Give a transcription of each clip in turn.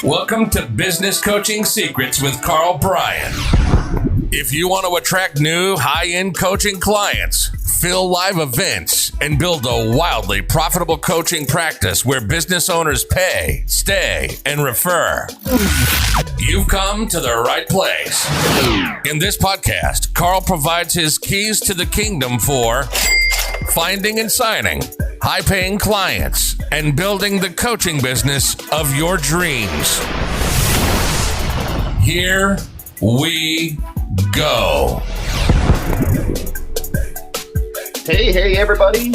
Welcome to Business Coaching Secrets with Karl Bryan. If you want to attract new high-end coaching clients, fill live events, and build a wildly profitable coaching practice where business owners pay, stay, and refer, you've come to the right place. In this podcast, Karl provides his keys to the kingdom for finding and signing high-paying clients and building the coaching business of your dreams. Here we go. Hey, everybody.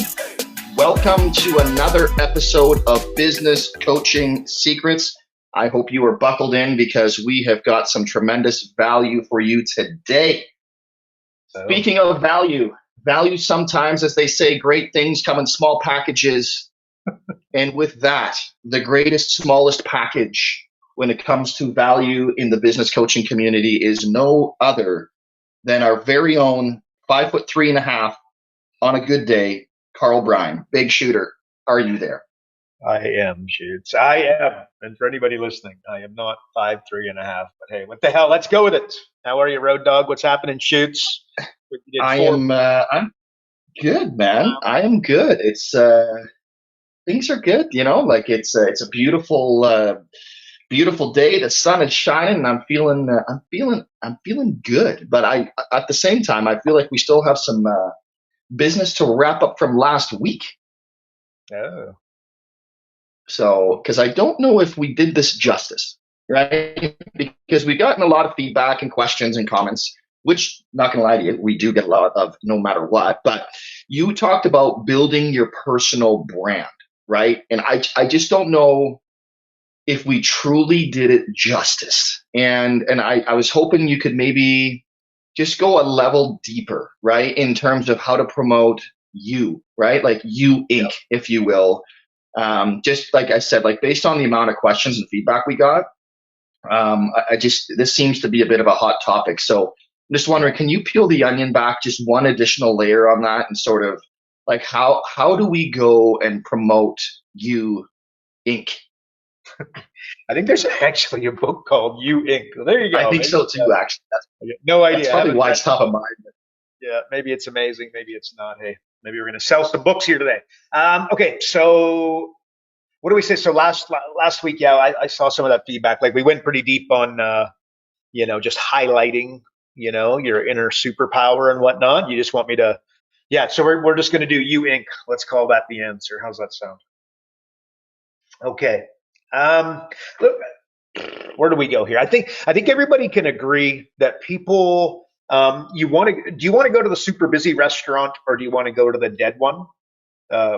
Welcome to another episode of Business Coaching Secrets. I hope you are buckled in because we have got some tremendous value for you today. Speaking of value sometimes, as they say, great things come in small packages. And with that, the greatest, smallest package when it comes to value in the business coaching community is no other than our very own 5'3.5" on a good day, Karl Bryan. Big shooter. Are you there? I am, Shoots. I am. And for anybody listening, I am not 5'3.5", but hey, what the hell? Let's go with it. How are you, Road Dog? What's happening, Shoots? I'm good, man. I am good. It's things are good, you know, like it's a beautiful day. The sun is shining and I'm feeling good. But at the same time, I feel like we still have some business to wrap up from last week. Oh. So, because I don't know if we did this justice, right? Because we've gotten a lot of feedback and questions and comments, which, not going to lie to you, we do get a lot of no matter what. But you talked about building your personal brand, right? And I just don't know if we truly did it justice. And I was hoping you could maybe just go a level deeper, right? In terms of how to promote you, right? Like you Inc., if you will. Just like I said, like based on the amount of questions and feedback we got, this seems to be a bit of a hot topic. So I'm just wondering, can you peel the onion back just one additional layer on that and sort of like how do we go and promote you Inc.? I think there's actually a book called You Inc. Well, there you go. I think so too, actually. No idea. That's probably why it's top of mind. Yeah, maybe it's amazing. Maybe it's not. Hey, maybe we're going to sell some books here today. Okay, so what do we say? So last week, yeah, I saw some of that feedback. Like we went pretty deep on, just highlighting, your inner superpower and whatnot. You just want me to, yeah. So we're just going to do You Inc. Let's call that the answer. How's that sound? Okay. Look, where do we go here? I think everybody can agree that people, do you want to go to the super busy restaurant or do you want to go to the dead one?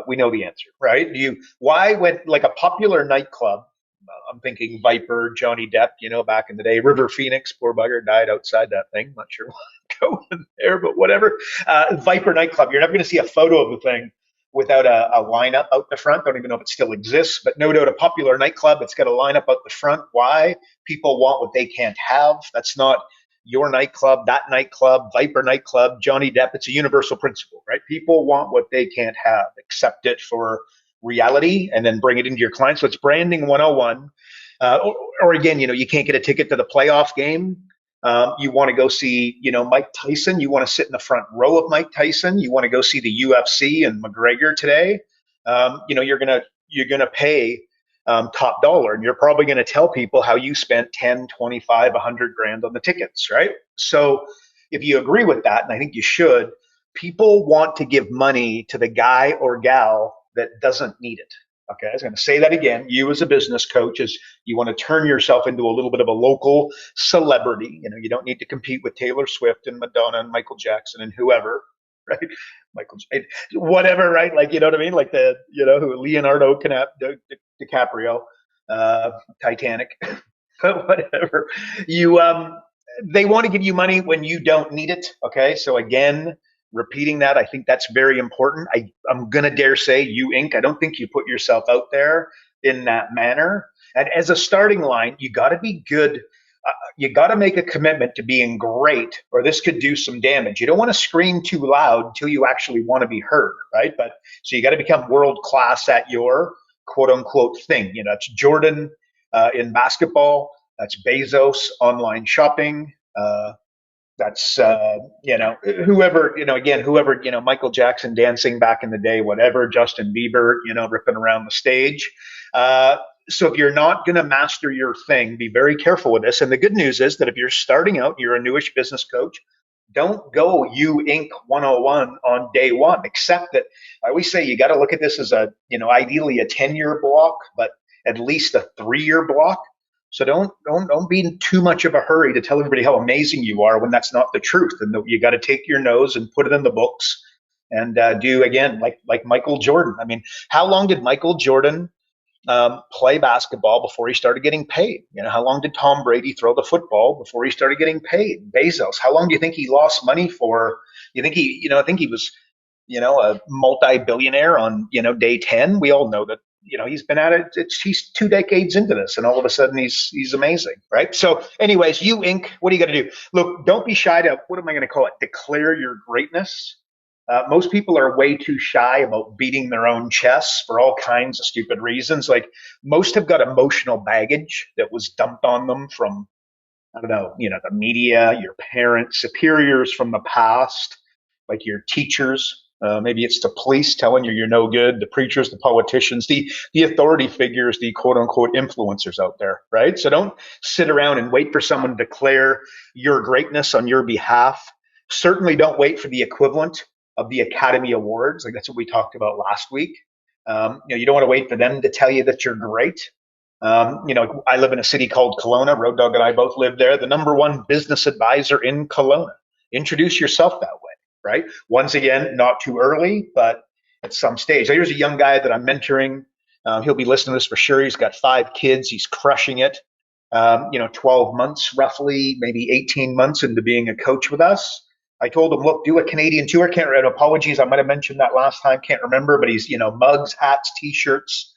We know the answer, right? Why when like a popular nightclub, I'm thinking Viper, Johnny Depp, back in the day, River Phoenix, poor bugger, died outside that thing. Not sure why I'm going there, but whatever. Viper nightclub, you're never going to see a photo of the thing without a lineup out the front. Don't even know if it still exists, but no doubt a popular nightclub. It's got a lineup out the front. Why? People want what they can't have. That's not your nightclub, that nightclub, Viper nightclub, Johnny Depp. It's a universal principle, right? People want what they can't have. Accept it for reality and then bring it into your clients. So it's branding 101. Or again, you can't get a ticket to the playoff game. You want to go see, Mike Tyson. You want to sit in the front row of Mike Tyson. You want to go see the UFC and McGregor today. You're gonna pay top dollar, and you're probably going to tell people how you spent 10, 25, 100 grand on the tickets, right? So if you agree with that, and I think you should, people want to give money to the guy or gal that doesn't need it. Okay, I was going to say that again. You as a business coach, you want to turn yourself into a little bit of a local celebrity. You don't need to compete with Taylor Swift and Madonna and Michael Jackson and whoever, right? Whatever, right? Like, you know what I mean? Like who Leonardo DiCaprio, Titanic, whatever. They want to give you money when you don't need it. Okay, so again, repeating that, I think that's very important. I'm going to dare say You Inc. I don't think you put yourself out there in that manner. And as a starting line, you got to be good. You got to make a commitment to being great, or this could do some damage. You don't want to scream too loud until you actually want to be heard, right? So you got to become world class at your quote unquote thing. It's Jordan in basketball. That's Bezos, online shopping. That's whoever, again, whoever, Michael Jackson dancing back in the day, whatever, Justin Bieber, ripping around the stage. So if you're not going to master your thing, be very careful with this. And the good news is that if you're starting out, you're a newish business coach, don't go you Inc. 101 on day one, except that I always say you got to look at this as ideally a 10-year block, but at least a 3-year block. So don't be in too much of a hurry to tell everybody how amazing you are when that's not the truth. And you got to take your nose and put it in the books and do again like Michael Jordan. I mean, how long did Michael Jordan play basketball before he started getting paid? How long did Tom Brady throw the football before he started getting paid? Bezos, how long do you think he lost money for? You think I think he was, a multi-billionaire on, day 10. We all know that, he's been at it. He's 2 decades into this, and all of a sudden he's amazing, right? So, anyways, you Inc. What are you going to do? Look, don't be shy to, what am I going to call it? Declare your greatness. Most people are way too shy about beating their own chests for all kinds of stupid reasons. Like most have got emotional baggage that was dumped on them from, I don't know, the media, your parents, superiors from the past, like your teachers. Maybe it's the police telling you you're no good, the preachers, the politicians, the authority figures, the quote unquote influencers out there, right? So don't sit around and wait for someone to declare your greatness on your behalf. Certainly don't wait for the equivalent of the Academy Awards. Like that's what we talked about last week. You don't want to wait for them to tell you that you're great. I live in a city called Kelowna. Road Dog and I both live there. The #1 business advisor in Kelowna. Introduce yourself that way, right? Once again, not too early, but at some stage. So here's a young guy that I'm mentoring. He'll be listening to this for sure. He's got 5 kids. He's crushing it. 12 months roughly, maybe 18 months into being a coach with us. I told him, look, do a Canadian tour. Can't remember. Apologies, I might have mentioned that last time. Can't remember, but he's, mugs, hats, T-shirts.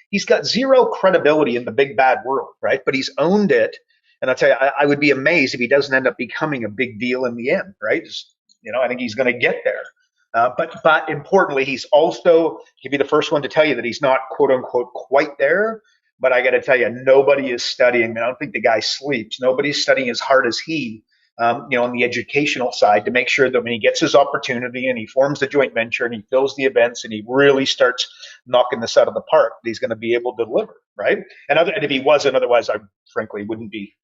He's got zero credibility in the big bad world, right? But he's owned it. And I'll tell you, I would be amazed if he doesn't end up becoming a big deal in the end, right? I think he's going to get there. But importantly, he's also, he'll be the first one to tell you that he's not, quote unquote, quite there. But I got to tell you, nobody is studying. I don't think the guy sleeps. Nobody's studying as hard as he, on the educational side to make sure that when he gets his opportunity and he forms the joint venture and he fills the events and he really starts knocking this out of the park, that he's going to be able to deliver, right? And if he wasn't, otherwise I frankly wouldn't be,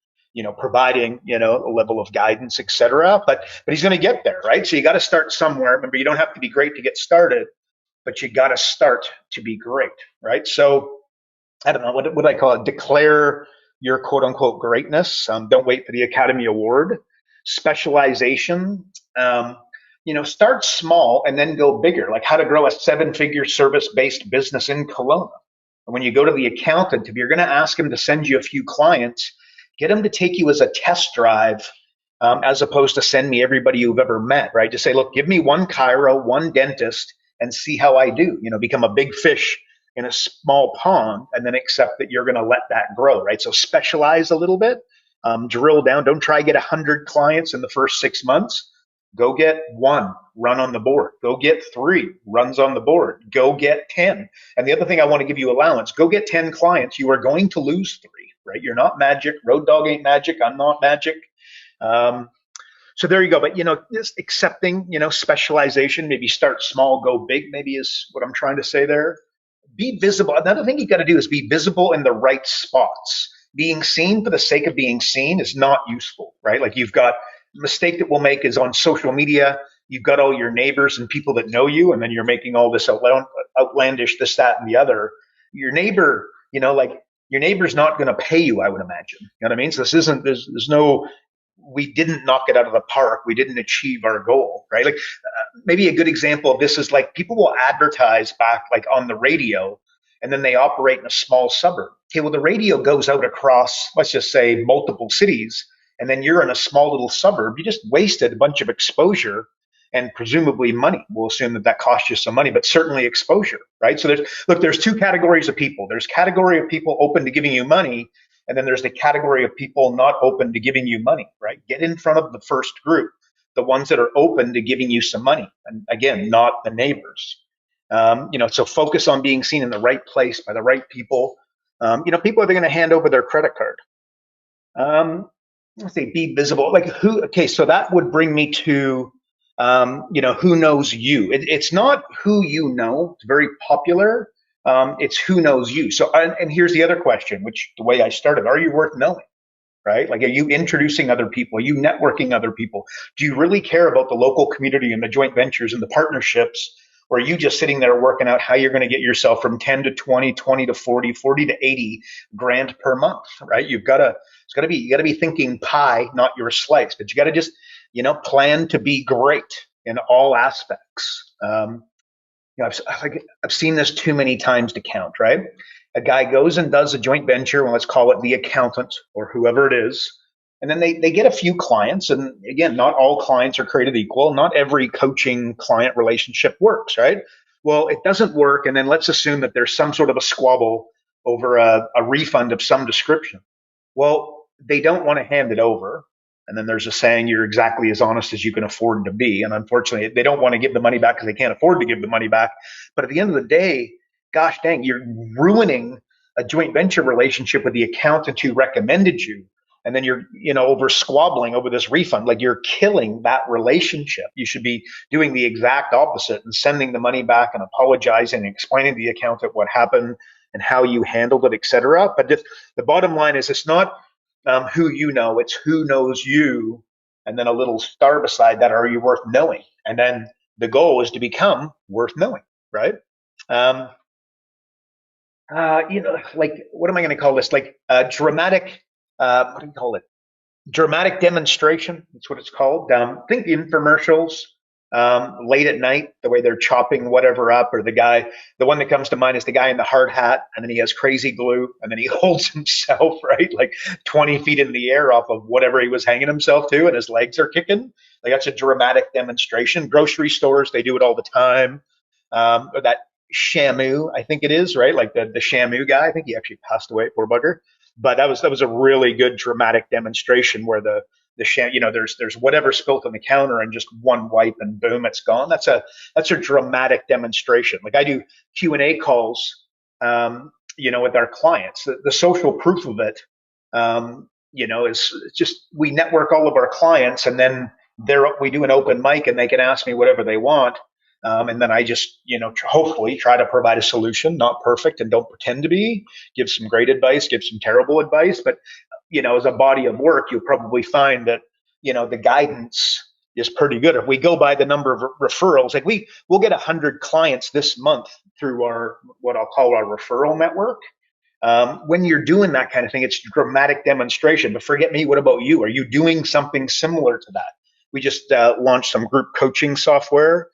providing, a level of guidance, et cetera. But he's going to get there, right? So you got to start somewhere. Remember, you don't have to be great to get started, but you got to start to be great, right? So I don't know, what would I call it? Declare your quote unquote greatness. Don't wait for the Academy Award. Specialization, start small and then go bigger, like how to grow a 7-figure service-based business in Kelowna. And when you go to the accountant, if you're going to ask him to send you a few clients, get him to take you as a test drive, as opposed to send me everybody you've ever met, right? Just say, look, give me one chiro, one dentist, and see how I do. Become a big fish in a small pond, and then accept that you're going to let that grow, right? So specialize a little bit. Drill down. Don't try to get 100 clients in the first 6 months. Go get 1, run on the board. Go get 3, runs on the board. Go get 10. And the other thing I want to give you allowance, go get 10 clients. You are going to lose 3, right? You're not magic. Road Dog ain't magic. I'm not magic. So there you go. But, just accepting, specialization, maybe start small, go big, maybe is what I'm trying to say there. Be visible. Another thing you got to do is be visible in the right spots. Being seen for the sake of being seen is not useful, right? Like you've got a mistake that we'll make is on social media. You've got all your neighbors and people that know you, and then you're making all this outlandish, this, that, and the other. Your neighbor, your neighbor's not going to pay you, I would imagine. You know what I mean? So this isn't, there's no, we didn't knock it out of the park. We didn't achieve our goal, right? Like maybe a good example of this is like people will advertise back like on the radio, and then they operate in a small suburb. Okay, well, the radio goes out across, let's just say, multiple cities, and then you're in a small little suburb. You just wasted a bunch of exposure and presumably money. We'll assume that cost you some money, but certainly exposure, right? So there's 2 categories of people. There's category of people open to giving you money, and then there's the category of people not open to giving you money, right? Get in front of the first group, the ones that are open to giving you some money. And again, not the neighbors. So focus on being seen in the right place by the right people. People are going to hand over their credit card. Let's say be visible. Like who? Okay, so that would bring me to, who knows you. It's not who you know. It's very popular. It's who knows you. So, and here's the other question, which the way I started: are you worth knowing? Right? Like, are you introducing other people? Are you networking other people? Do you really care about the local community and the joint ventures and the partnerships? Or are you just sitting there working out how you're going to get yourself from 10 to 20, 20 to 40, 40 to 80 grand per month, right? You got to be thinking pie, not your slice, but you got to just, plan to be great in all aspects. I've seen this too many times to count, right? A guy goes and does a joint venture, well, let's call it the accountant or whoever it is, and then they get a few clients. And again, not all clients are created equal. Not every coaching client relationship works, right? Well, it doesn't work. And then let's assume that there's some sort of a squabble over a refund of some description. Well, they don't want to hand it over. And then there's a saying, you're exactly as honest as you can afford to be. And unfortunately, they don't want to give the money back because they can't afford to give the money back. But at the end of the day, gosh dang, you're ruining a joint venture relationship with the accountant who recommended you. And then you're, over squabbling over this refund. Like, you're killing that relationship. You should be doing the exact opposite and sending the money back and apologizing and explaining to the accountant what happened and how you handled it, etc. But the bottom line is, it's not who you know, it's who knows you. And then a little star beside that, are you worth knowing? And then the goal is to become worth knowing, right? Like, what am I going to call this? Like dramatic, what do you call it? Dramatic demonstration. That's what it's called. Think the infomercials late at night, the way they're chopping whatever up, or the one that comes to mind is the guy in the hard hat, and then he has crazy glue, and then he holds himself, right, like 20 feet in the air off of whatever he was hanging himself to, and his legs are kicking. Like, that's a dramatic demonstration. Grocery stores, they do it all the time. Or that Shamu, I think it is, right? Like the Shamu guy. I think he actually passed away, poor bugger. But that was a really good dramatic demonstration where the there's whatever spilt on the counter and just one wipe and boom, it's gone. That's a dramatic demonstration. Like, I do Q&A calls, with our clients. The social proof of it, is just, we network all of our clients, and then we do an open mic and they can ask me whatever they want. And then I just, hopefully try to provide a solution, not perfect and don't pretend to be, give some great advice, give some terrible advice. But, as a body of work, you'll probably find that, the guidance is pretty good. If we go by the number of referrals, like we'll get 100 clients this month through what I'll call our referral network. When you're doing that kind of thing, it's dramatic demonstration. But forget me, what about you? Are you doing something similar to that? We just launched some group coaching software.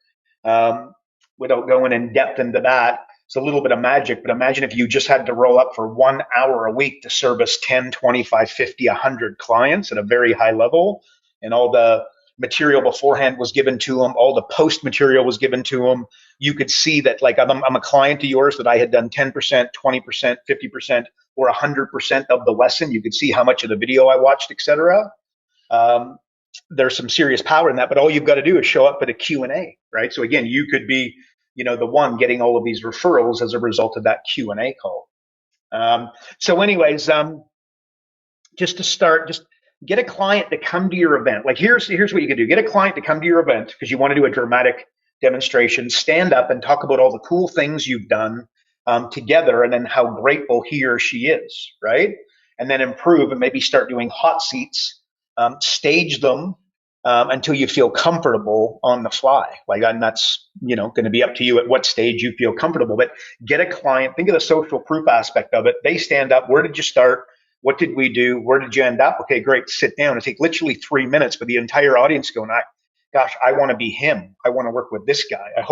Without going in depth into that, it's a little bit of magic, but imagine if you just had to roll up for 1 hour a week to service 10, 25, 50, 100 clients at a very high level, and all the material beforehand was given to them, all the post material was given to them. You could see that, like, I'm a client of yours, that I had done 10%, 20%, 50%, or 100% of the lesson. You could see how much of the video I watched, etc. There's some serious power in that, but all you've got to do is show up at a Q&A, right? So again, you could be, the one getting all of these referrals as a result of that Q&A call. So anyways, just to start, just get a client to come to your event. Like, here's what you can do. Get a client to come to your event because you want to do a dramatic demonstration. Stand up and talk about all the cool things you've done together, and then how grateful he or she is, right? And then improve and maybe start doing hot seats. Stage them until you feel comfortable on the fly. Like, and that's, going to be up to you at what stage you feel comfortable. But get a client, think of the social proof aspect of it. They stand up. Where did you start? What did we do? Where did you end up? Okay, great. Sit down. It'll take literally 3 minutes for the entire audience going, gosh, I want to be him. I want to work with this guy. I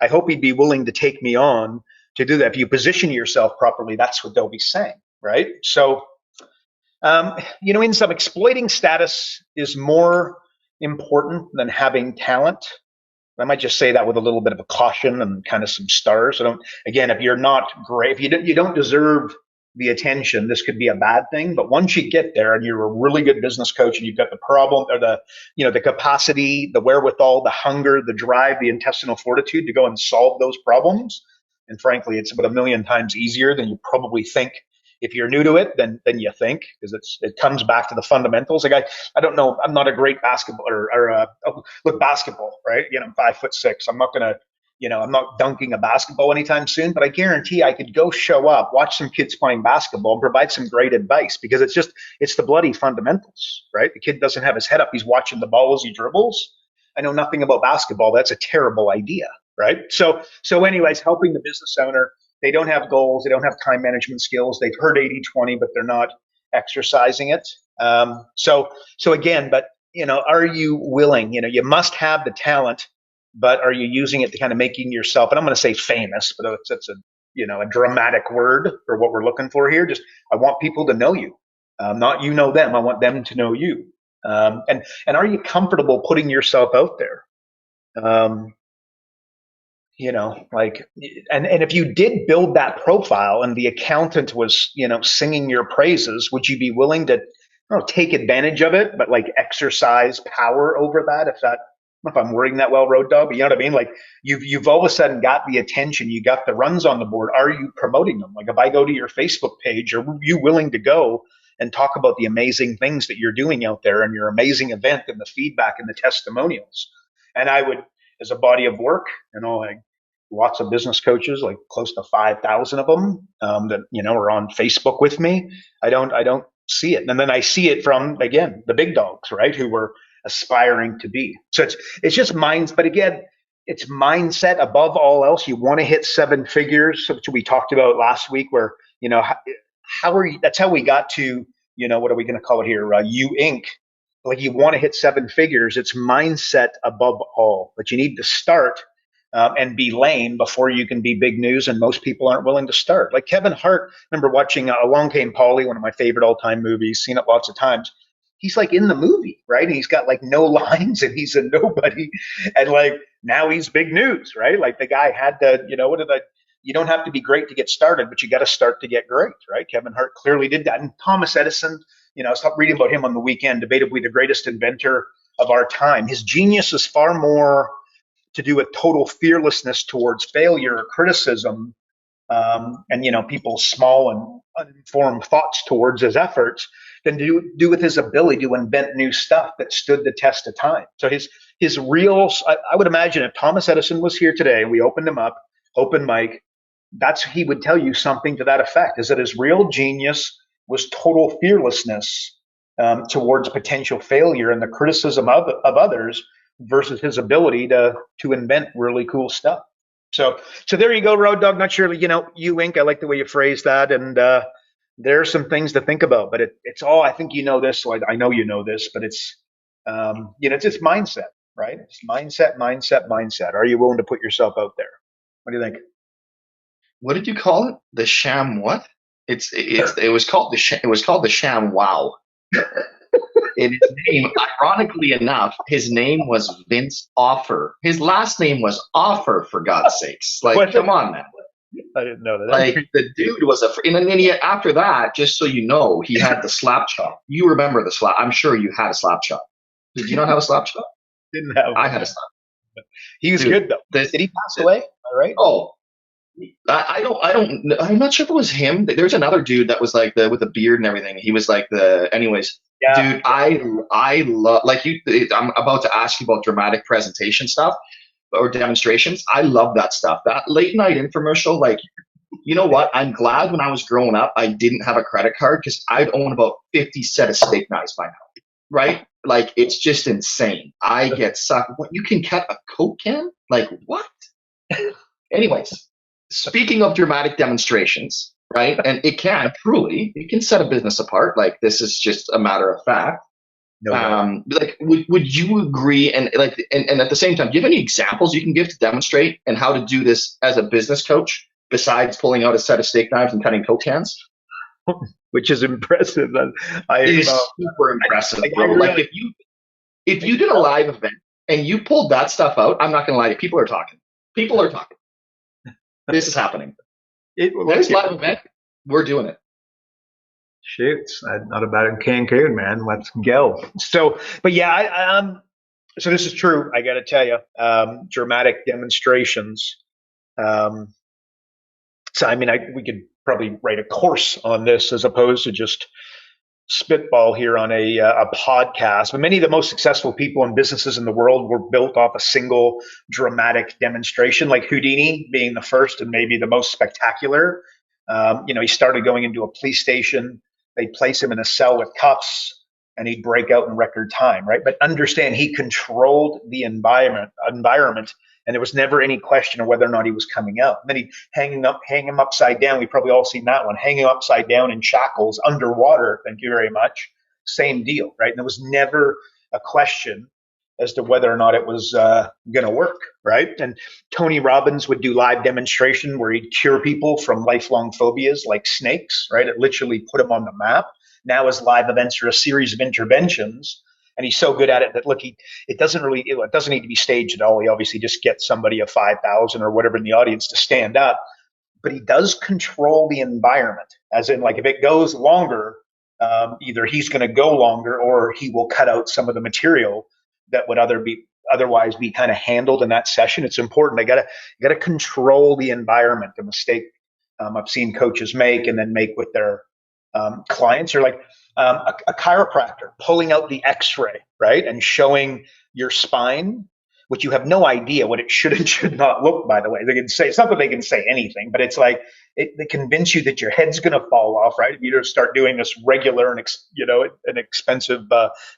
hope he'd be willing to take me on to do that. If you position yourself properly, that's what they'll be saying, right? So, in some, exploiting status is more important than having talent. I might just say that with a little bit of a caution and kind of some stars. If you're not great, if you don't deserve the attention, this could be a bad thing. But once you get there and you're a really good business coach and you've got the problem, or the capacity, the wherewithal, the hunger, the drive, the intestinal fortitude to go and solve those problems. And frankly, it's about 1 million times easier than you probably think If you're new to it, then you think, because it comes back to the fundamentals. Like I don't know, I'm not a great basketball look, basketball, right? I'm 5'6". I'm not gonna, I'm not dunking a basketball anytime soon, but I guarantee I could go show up, watch some kids playing basketball, and provide some great advice, because it's the bloody fundamentals, right? The kid doesn't have his head up; he's watching the ball as he dribbles. I know nothing about basketball. That's a terrible idea, right? So anyways, helping the business owner. They don't have goals. They don't have time management skills. They've heard 80-20, but they're not exercising it. So again, but are you willing? You must have the talent, but are you using it to kind of making yourself? And I'm going to say famous, but it's a dramatic word for what we're looking for here. Just I want people to know you, not you know them. I want them to know you. And are you comfortable putting yourself out there? And if you did build that profile and the accountant was, singing your praises, would you be willing to take advantage of it, but like exercise power over that? I don't know if I'm wording that well, Road Dog, but you know what I mean? Like you've all of a sudden got the attention, you got the runs on the board. Are you promoting them? Like if I go to your Facebook page, are you willing to go and talk about the amazing things that you're doing out there and your amazing event and the feedback and the testimonials? And I would, as a body of work, like lots of business coaches, like close to 5,000 of them, that are on Facebook with me. I don't see it, and then I see it from, again, the big dogs, right, who we're aspiring to be. So it's just minds, but again, it's mindset above all else. You want to hit 7 figures, which we talked about last week. Where how are you? That's how we got to what are we going to call it here? You Inc. Like you want to hit 7 figures. It's mindset above all. But you need to start and be lame before you can be big news. And most people aren't willing to start. Like Kevin Hart, I remember watching Along Came Polly, one of my favorite all-time movies, seen it lots of times. He's like in the movie, right? And he's got like no lines and he's a nobody. And like now he's big news, right? Like the guy had to, you don't have to be great to get started, but you got to start to get great, right? Kevin Hart clearly did that. And Thomas Edison, I stopped reading about him on the weekend, debatably the greatest inventor of our time. His genius is far more to do with total fearlessness towards failure or criticism, and people's small and uninformed thoughts towards his efforts, than do with his ability to invent new stuff that stood the test of time. So his real, I would imagine if Thomas Edison was here today and we opened him up, open mic, he would tell you something to that effect, is that his real genius was total fearlessness towards potential failure and the criticism of others, versus his ability to invent really cool stuff. So there you go, Road Dog. Not sure, you Inc. I like the way you phrased that, and there are some things to think about. But it's all, I think this, so I know you know this, but it's it's just mindset, right? It's mindset. Are you willing to put yourself out there? What do you think? What did you call it? The sham what? It was called the sham wow. And his name, ironically enough, his name was Vince Offer. His last name was Offer, for God's sakes. Like, come on, man. I didn't know that. Like, the dude was and then after that, just so you know, he had the slap chop. You remember the slap. I'm sure you had a slap chop. Did you not have a slap chop? Didn't have one. I had a slap. He was good, though. Did he pass away? All right. Oh, I'm not sure if it was him. There's another dude that was like with the beard and everything. He was like anyways. Yeah. Dude, I love, like I'm about to ask you about dramatic presentation stuff or demonstrations. I love that stuff. That late night infomercial, like, you know what? I'm glad when I was growing up, I didn't have a credit card, because I'd own about 50 set of steak knives by now. Right? Like, it's just insane. I get sucked. What, you can cut a Coke can? Like, what? Anyways, speaking of dramatic demonstrations, right? And it can set a business apart. Like, this is just a matter of fact. No, like, would you agree? And and at the same time, do you have any examples you can give to demonstrate and how to do this as a business coach, besides pulling out a set of steak knives and cutting Coke cans? Which is impressive. It is super impressive, bro. Like, if you did a live event and you pulled that stuff out, I'm not going to lie to you, people are talking. This is happening. This live event, we're doing it. Shoot, not about in Cancun, man. Let's go. So, but yeah, so this is true. I got to tell you, dramatic demonstrations. So, I mean, we could probably write a course on this as opposed to just spitball here on a podcast. But many of the most successful people and businesses in the world were built off a single dramatic demonstration, like Houdini being the first and maybe the most spectacular. He started going into a police station. They'd place him in a cell with cuffs and he'd break out in record time, right? But understand, he controlled the environment, and there was never any question of whether or not he was coming out. And then he'd hang him upside down. We've probably all seen that one, hang him upside down in shackles underwater. Thank you very much. Same deal, right? And there was never a question as to whether or not it was going to work, right? And Tony Robbins would do live demonstration where he'd cure people from lifelong phobias like snakes, right? It literally put them on the map. Now his live events are a series of interventions, and he's so good at it that look, it doesn't need to be staged at all. He obviously just gets somebody of 5,000 or whatever in the audience to stand up, but he does control the environment, as in like if it goes longer, either he's going to go longer or he will cut out some of the material that would otherwise be kind of handled in that session. It's important. I gotta control the environment. A mistake I've seen coaches make and then make with their clients are like a chiropractor pulling out the X-ray, right, and showing your spine, which you have no idea what it should and should not look. By the way, they can say it's not that they can say anything, but it's like they convince you that your head's going to fall off, right? If you just start doing this regular and an expensive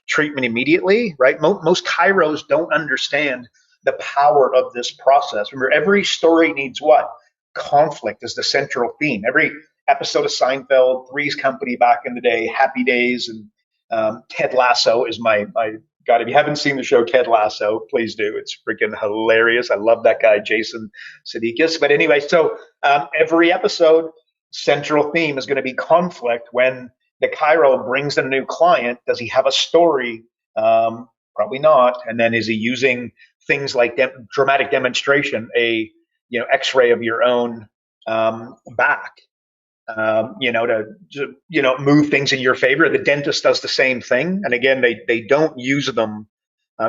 treatment immediately, right? Most chiros don't understand the power of this process. Remember, every story needs what? Conflict is the central theme. Every episode of Seinfeld, Three's Company back in the day, Happy Days, and Ted Lasso is my God. If you haven't seen the show Ted Lasso, please do. It's freaking hilarious. I love that guy, Jason Sudeikis. But anyway, so every episode, central theme is going to be conflict. When the chiro brings in a new client, does he have a story? Probably not. And then is he using things like dramatic demonstration, X-ray of your own back? To move things in your favor. The dentist does the same thing, and again, they don't use them.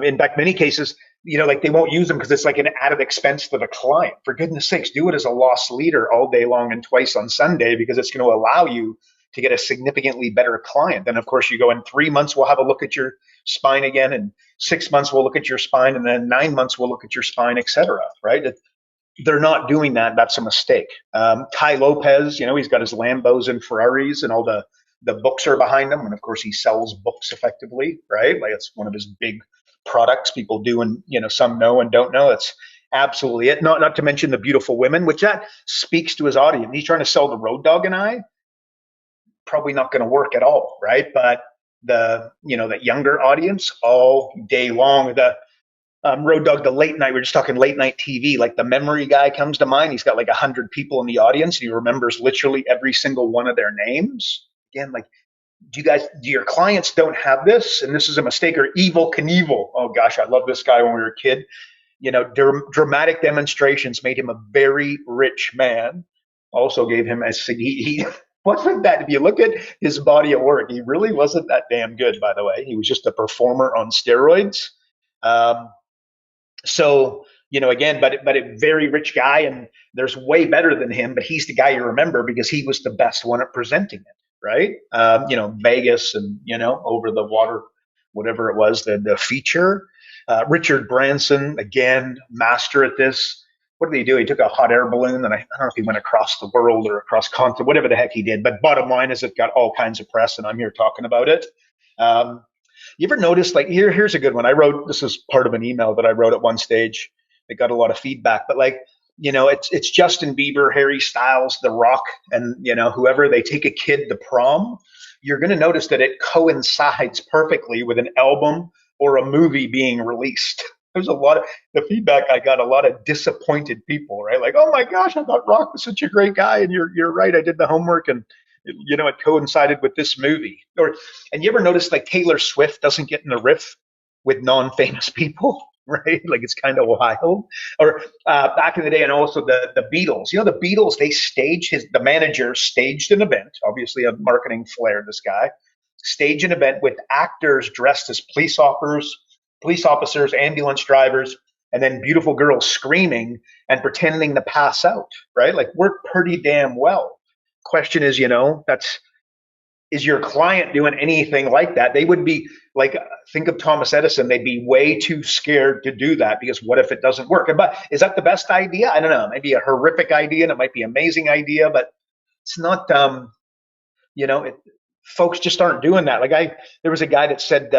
In fact, many cases, they won't use them because it's like an added expense to the client. For goodness sakes, do it as a loss leader all day long and twice on Sunday, because it's going to allow you to get a significantly better client. Then, of course, you go in 3 months, we'll have a look at your spine again, and 6 months we'll look at your spine, and then 9 months we'll look at your spine, etc. Right? They're not doing that. That's a mistake. Ty Lopez, he's got his Lambos and Ferraris, and all the books are behind him. And of course, he sells books effectively, right? Like it's one of his big products. People do, and some know and don't know. That's absolutely it. Not to mention the beautiful women, which that speaks to his audience. He's trying to sell the Road Dogg and I. Probably not going to work at all, right? But the younger audience all day long. Road Dogg, the late night, we're just talking late night TV, like the memory guy comes to mind. He's got like 100 people in the audience. And he remembers literally every single one of their names. Again, like, do your clients don't have this? And this is a mistake. Or Evel Knievel. Oh gosh, I love this guy when we were a kid. Dramatic demonstrations made him a very rich man. Also gave him he wasn't that, if you look at his body of work, he really wasn't that damn good, by the way. He was just a performer on steroids. So, again, but a very rich guy, and there's way better than him, but he's the guy you remember because he was the best one at presenting it, right? Vegas and, over the water, whatever it was, the feature. Richard Branson, again, master at this. What did he do? He took a hot air balloon, and I don't know if he went across the world or across continent, whatever the heck he did. But bottom line is it got all kinds of press, and I'm here talking about it. You ever notice, like, here's a good one. This is part of an email that I wrote at one stage. It got a lot of feedback, but it's Justin Bieber, Harry Styles, The Rock, and, whoever, they take a kid to prom. You're going to notice that it coincides perfectly with an album or a movie being released. There's a lot of the feedback I got, a lot of disappointed people, right? Like, oh my gosh, I thought Rock was such a great guy. And you're right. I did the homework, and it coincided with this movie. And you ever notice like Taylor Swift doesn't get in a riff with non-famous people, right? Like it's kind of wild. Or back in the day, and also the Beatles. The Beatles, the manager staged an event, obviously a marketing flair, this guy, staged an event with actors dressed as police officers, ambulance drivers, and then beautiful girls screaming and pretending to pass out, right? Like, worked pretty damn well. question is, is your client doing anything like that? They would be like, think of Thomas Edison. They'd be way too scared to do that because what if it doesn't work? But is that the best idea? I don't know. Maybe a horrific idea, and it might be an amazing idea, but it's not. Folks just aren't doing that. There was a guy that said,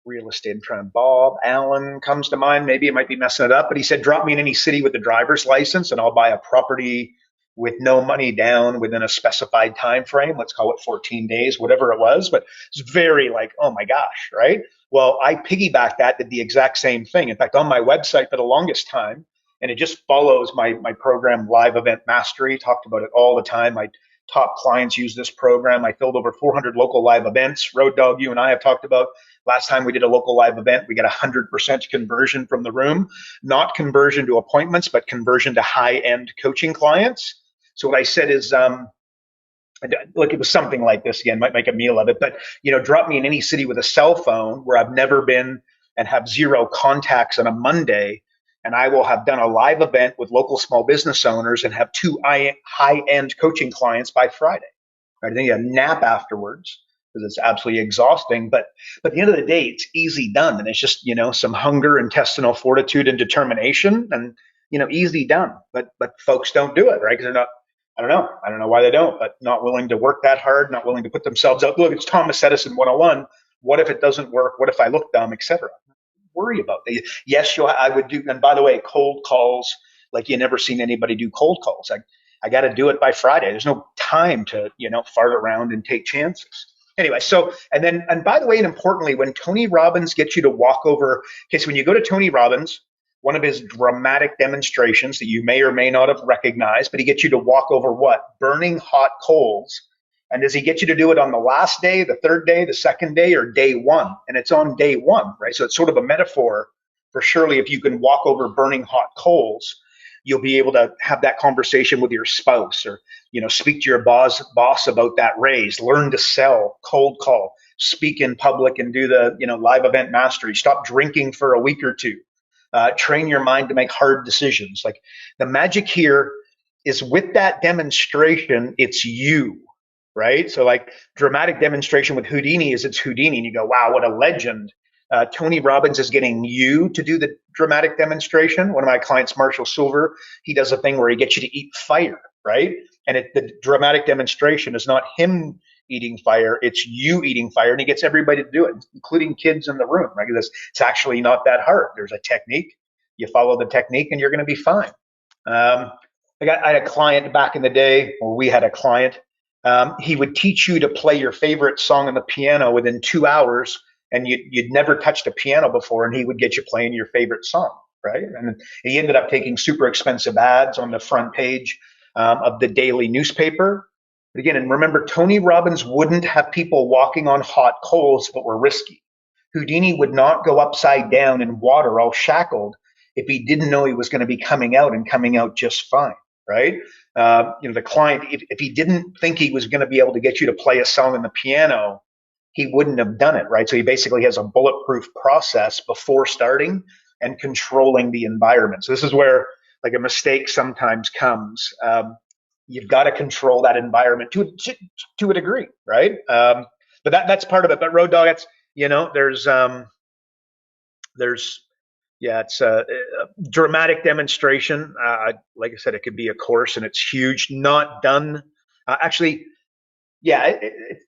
real estate. I'm trying. Bob Allen comes to mind. Maybe it might be messing it up, but he said, "Drop me in any city with a driver's license, and I'll buy a property with no money down within a specified time frame. Let's call it 14 days, whatever it was." But it's very like, oh my gosh, right? Well, I piggybacked that, did the exact same thing. In fact, on my website for the longest time, and it just follows my program, Live Event Mastery. Talked about it all the time. My top clients use this program. I filled over 400 local live events. Road Dog, you and I have talked about last time we did a local live event, we got 100% conversion from the room, not conversion to appointments, but conversion to high-end coaching clients. So what I said is, look, it was something like this. Again, might make a meal of it, but drop me in any city with a cell phone where I've never been and have zero contacts on a Monday, and I will have done a live event with local small business owners and have 2 high-end coaching clients by Friday. Right? I think a nap afterwards because it's absolutely exhausting. But at the end of the day, it's easy done, and it's just some hunger, intestinal fortitude, and determination, and easy done. But folks don't do it, right? Because they're not. I don't know why they don't, but not willing to work that hard, not willing to put themselves out. Look, it's Thomas Edison 101. What if it doesn't work? What if I look dumb, etc.? Worry about it. Yes, I would do. And by the way, cold calls, like you never seen anybody do cold calls. I got to do it by Friday. There's no time to, fart around and take chances. Anyway, and by the way, and importantly, when Tony Robbins gets you to walk over, okay, so when you go to Tony Robbins, one of his dramatic demonstrations that you may or may not have recognized, but he gets you to walk over what? Burning hot coals. And does he get you to do it on the last day, the third day, the second day, or day one? And it's on day one, right? So it's sort of a metaphor for surely if you can walk over burning hot coals, you'll be able to have that conversation with your spouse or, speak to your boss about that raise, learn to sell, cold call, speak in public and do the, live event mastery, stop drinking for a week or two. Train your mind to make hard decisions. Like the magic here is with that demonstration, it's you, right? So like dramatic demonstration with Houdini is it's Houdini and you go, wow, what a legend. Tony Robbins is getting you to do the dramatic demonstration. One of my clients, Marshall Silver, he does a thing where he gets you to eat fire, right? And the dramatic demonstration is not him eating fire, it's you eating fire, and he gets everybody to do it, including kids in the room, right? Because it's actually not that hard. There's a technique. You follow the technique and you're going to be fine. I had a client back in the day, or we had a client, he would teach you to play your favorite song on the piano within 2 hours, and you'd never touched a piano before, and he would get you playing your favorite song, right? And he ended up taking super expensive ads on the front page of the daily newspaper. But again, and remember, Tony Robbins wouldn't have people walking on hot coals if it were risky. Houdini would not go upside down in water all shackled if he didn't know he was going to be coming out and coming out just fine, right? The client, if he didn't think he was going to be able to get you to play a song on the piano, he wouldn't have done it, right? So he basically has a bulletproof process before starting and controlling the environment. So this is where like a mistake sometimes comes. You've got to control that environment to a degree, right? But that's part of it. But Road Dog, it's it's a dramatic demonstration. Like I said, it could be a course, and it's huge. Not done. It's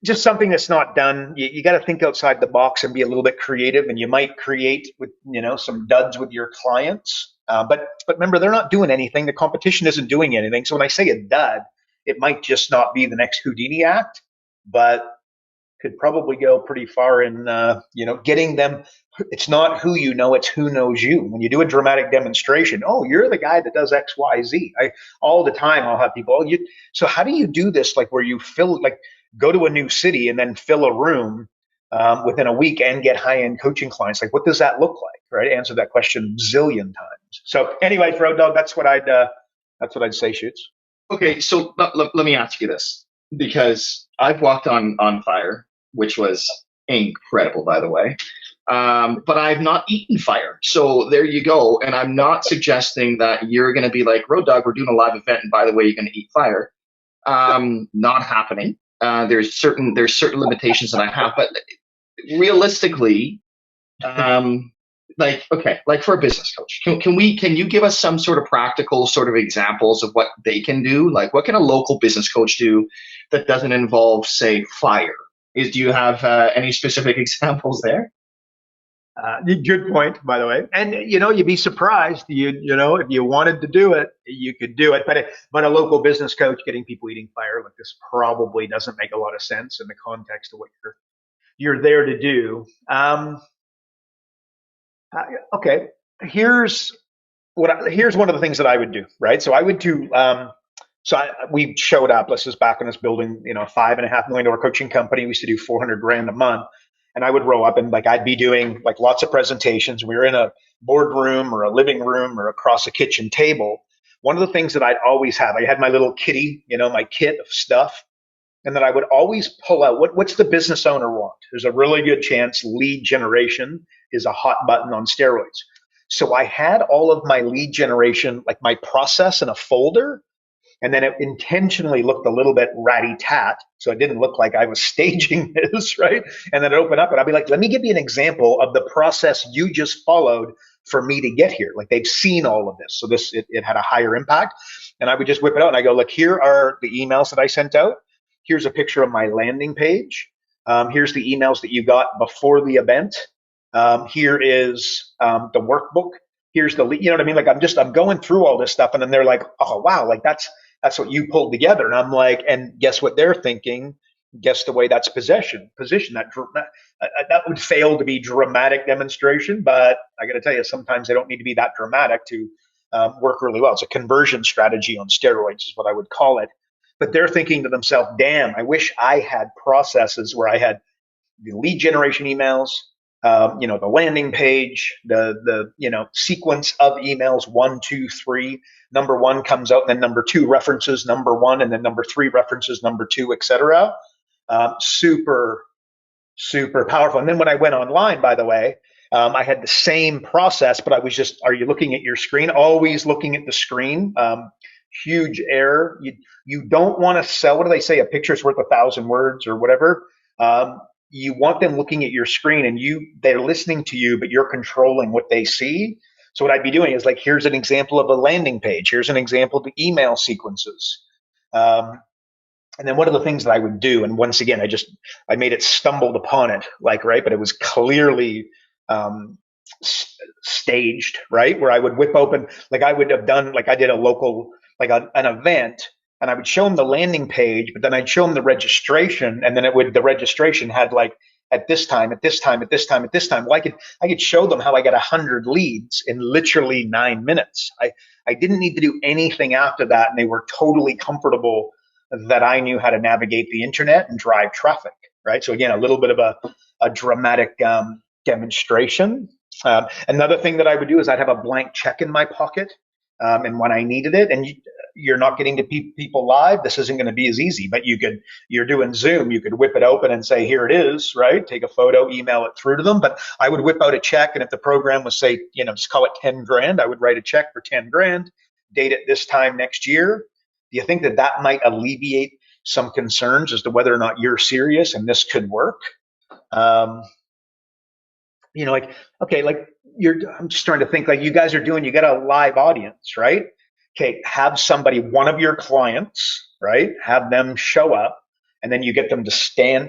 just something that's not done. You got to think outside the box and be a little bit creative, and you might create with some duds with your clients. But remember, they're not doing anything. The competition isn't doing anything. So when I say a dud, it might just not be the next Houdini act, but could probably go pretty far in getting them. It's not who you know, it's who knows you. When you do a dramatic demonstration, oh, you're the guy that does X, Y, Z. All the time I'll have people, so how do you do this? Like where you go to a new city and then fill a room within a week and get high-end coaching clients. Like, what does that look like? Right? Answer that question zillion times. So anyways, Road Dog, that's what I'd say, Shoots. Okay, so let me ask you this, because I've walked on fire, which was incredible, by the way. But I've not eaten fire. So there you go. And I'm not suggesting that you're going to be like, Road Dog, we're doing a live event, and by the way, you're going to eat fire. not happening. There's certain limitations that I have, but realistically, like for a business coach, can you give us some sort of practical sort of examples of what they can do? Like, what can a local business coach do that doesn't involve, say, fire? Do you have any specific examples there? Good point, by the way. And you'd be surprised. If you wanted to do it, you could do it. But a local business coach getting people eating fire like this probably doesn't make a lot of sense in the context of what you're there to do. Okay, here's one of the things that I would do. Right, so I would do. We showed up. Let's just back in this building. $5.5 million coaching company. We used to do $400,000 a month. And I would roll up and I'd be doing lots of presentations. We were in a boardroom or a living room or across a kitchen table. One of the things that I'd always have, I had my little kitty, my kit of stuff, and then I would always pull out what's the business owner want? There's a really good chance lead generation is a hot button on steroids. So I had all of my lead generation, my process in a folder. And then it intentionally looked a little bit ratty-tat, so it didn't look like I was staging this, right? And then I'd open up and I'd be like, let me give you an example of the process you just followed for me to get here. Like, they've seen all of this, so it had a higher impact. And I would just whip it out and I go, look, here are the emails that I sent out. Here's a picture of my landing page. Here's the emails that you got before the event. Here is the workbook. Here's the, you know what I mean? I'm going through all this stuff, and then they're like, oh, wow, that's what you pulled together. And I'm like, and guess what they're thinking? Guess the way that's position. That would fail to be dramatic demonstration, but I got to tell you, sometimes they don't need to be that dramatic to work really well. It's a conversion strategy on steroids is what I would call it. But they're thinking to themselves, damn, I wish I had processes where I had the lead generation emails, the landing page, the sequence of emails, 1, 2, 3. Number 1 comes out, and then number 2 references number 1, and then number 3 references number 2, etc. Super, super powerful. And then when I went online, by the way, I had the same process, but I was just, are you looking at your screen? Always looking at the screen. Huge error. You don't want to sell, what do they say? A picture's worth 1,000 words or whatever. You want them looking at your screen, and they're listening to you, but you're controlling what they see. So what I'd be doing is here's an example of a landing page. Here's an example of the email sequences. And then one of the things that I would do, and once again, I made it stumbled upon it, right? But it was clearly staged, right? Where I would whip open, I would have done, I did a local, an event, and I would show them the landing page, but then I'd show them the registration, and then the registration had at this time, at this time, at this time, at this time. Well, I could show them how I got 100 leads in literally 9 minutes. I didn't need to do anything after that, and they were totally comfortable that I knew how to navigate the internet and drive traffic, right? So again, a little bit of a dramatic demonstration. Another thing that I would do is I'd have a blank check in my pocket, and when I needed it, and you're not getting to people live, this isn't going to be as easy, but you're doing Zoom, you could whip it open and say, here it is, right? Take a photo, email it through to them. But I would whip out a check, and if the program was, say, just call it 10 grand, I would write a check for 10 grand, date it this time next year. Do you think that might alleviate some concerns as to whether or not you're serious and this could work? I'm just trying to think, you guys are doing, you got a live audience, right? Okay, have somebody, one of your clients, right? Have them show up, and then you get them to stand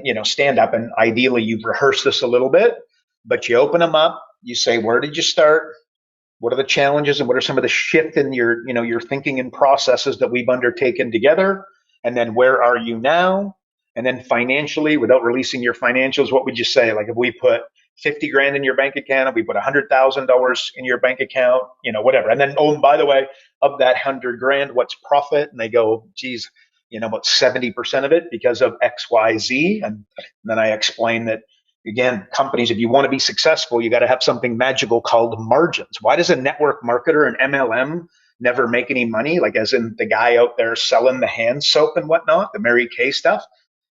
up, and ideally you've rehearsed this a little bit, but you open them up, you say, where did you start? What are the challenges, and what are some of the shift in your thinking and processes that we've undertaken together? And then where are you now? And then financially, without releasing your financials, what would you say? If we put 50 grand in your bank account, if we put $100,000 in your bank account, whatever. And then, oh, and by the way, of that 100 grand, what's profit? And they go, geez, about 70% of it because of X, Y, Z. And then I explain that, again, companies, if you want to be successful, you got to have something magical called margins. Why does a network marketer, an MLM, never make any money? As in the guy out there selling the hand soap and whatnot, the Mary Kay stuff.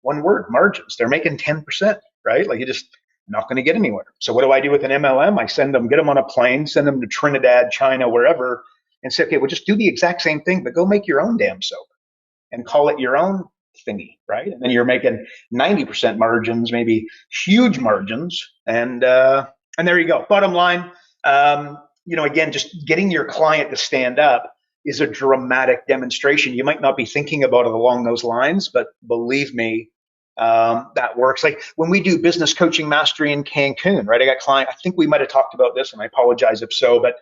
One word, margins. They're making 10%, right? You just not going to get anywhere. So what do I do with an MLM? I get them on a plane, send them to Trinidad, China, wherever, and say, okay, well, just do the exact same thing, but go make your own damn soap. and call it your own thingy, right? And then you're making 90% margins, maybe huge margins. And there you go. Bottom line, again, just getting your client to stand up is a dramatic demonstration. You might not be thinking about it along those lines, but believe me, that works. Like when we do business coaching mastery in Cancun, right? I got client. I think we might have talked about this, and I apologize if so. But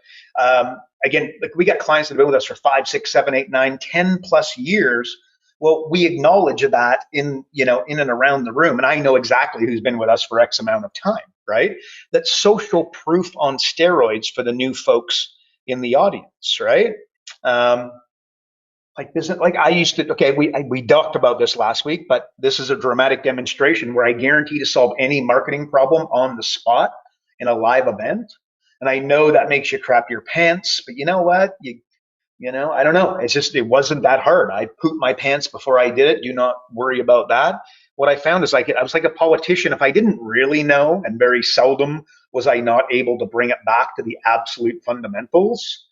again, like we got clients that have been with us for 5, 6, 7, 8, 9, 10 plus years. Well, we acknowledge that in and around the room, and I know exactly who's been with us for X amount of time, right? That's social proof on steroids for the new folks in the audience, right? Like business, like I used to. Okay, we talked about this last week, but this is a dramatic demonstration where I guarantee to solve any marketing problem on the spot in a live event. And I know that makes you crap your pants, but you know what? I don't know. It wasn't that hard. I pooped my pants before I did it. Do not worry about that. What I found is I was like a politician. If I didn't really know, and very seldom was I not able to bring it back to the absolute fundamentals,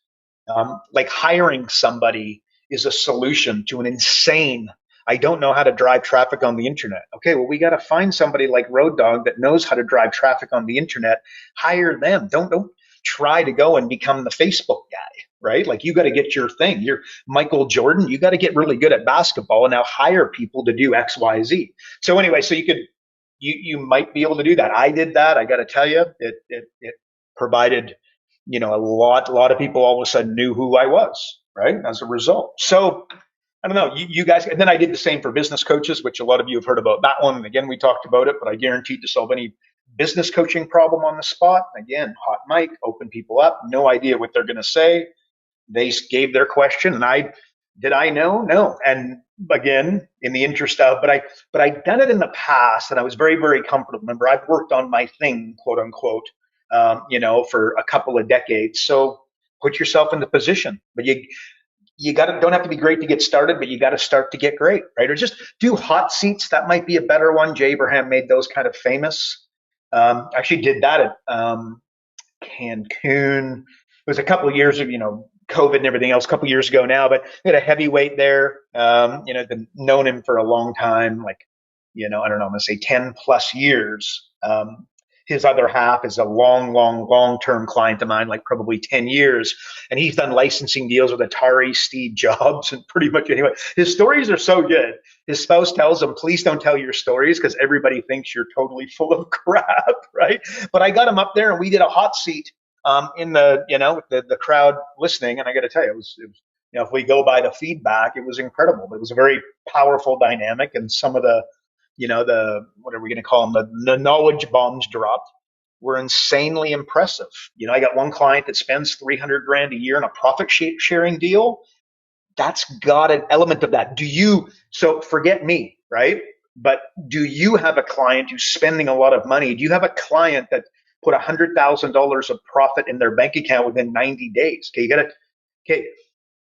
like hiring somebody is a solution to an insane, I don't know how to drive traffic on the internet. Okay, well, we got to find somebody like Road Dogg that knows how to drive traffic on the internet. Hire them. Don't try to go and become the Facebook guy, right? Like you got to get your thing. You're Michael Jordan. You got to get really good at basketball and now hire people to do X, Y, Z. So anyway, so you might be able to do that. I did that. I got to tell you, it provided, a lot of people all of a sudden knew who I was, right? As a result. So I don't know, you guys, and then I did the same for business coaches, which a lot of you have heard about that one. And again, we talked about it, but I guaranteed to solve any business coaching problem on the spot. Again, hot mic, open people up, no idea what they're going to say. They gave their question and did I know? No. And again, in the interest of, but I'd done it in the past and I was very, very comfortable. Remember, I've worked on my thing, quote unquote, for a couple of decades. So put yourself in the position, but you don't have to be great to get started, but you got to start to get great, right? Or just do hot seats. That might be a better one. Jay Abraham made those kind of famous. Actually did that at Cancun. It was a couple of years of, COVID and everything else, a couple of years ago now, but we had a heavyweight there. Been known him for a long time, like, I don't know, I'm going to say 10 plus years. His other half is a long-term client of mine, like probably 10 years. And he's done licensing deals with Atari, Steve Jobs, and pretty much anyway. His stories are so good. His spouse tells him, please don't tell your stories because everybody thinks you're totally full of crap, right? But I got him up there and we did a hot seat in the crowd listening. And I got to tell you, it was if we go by the feedback, it was incredible. It was a very powerful dynamic, and some of the what are we going to call them? The knowledge bombs dropped were insanely impressive. I got one client that spends $300,000 a year in a profit sharing deal. That's got an element of that. So forget me, right? But do you have a client who's spending a lot of money? Do you have a client that put $100,000 of profit in their bank account within 90 days?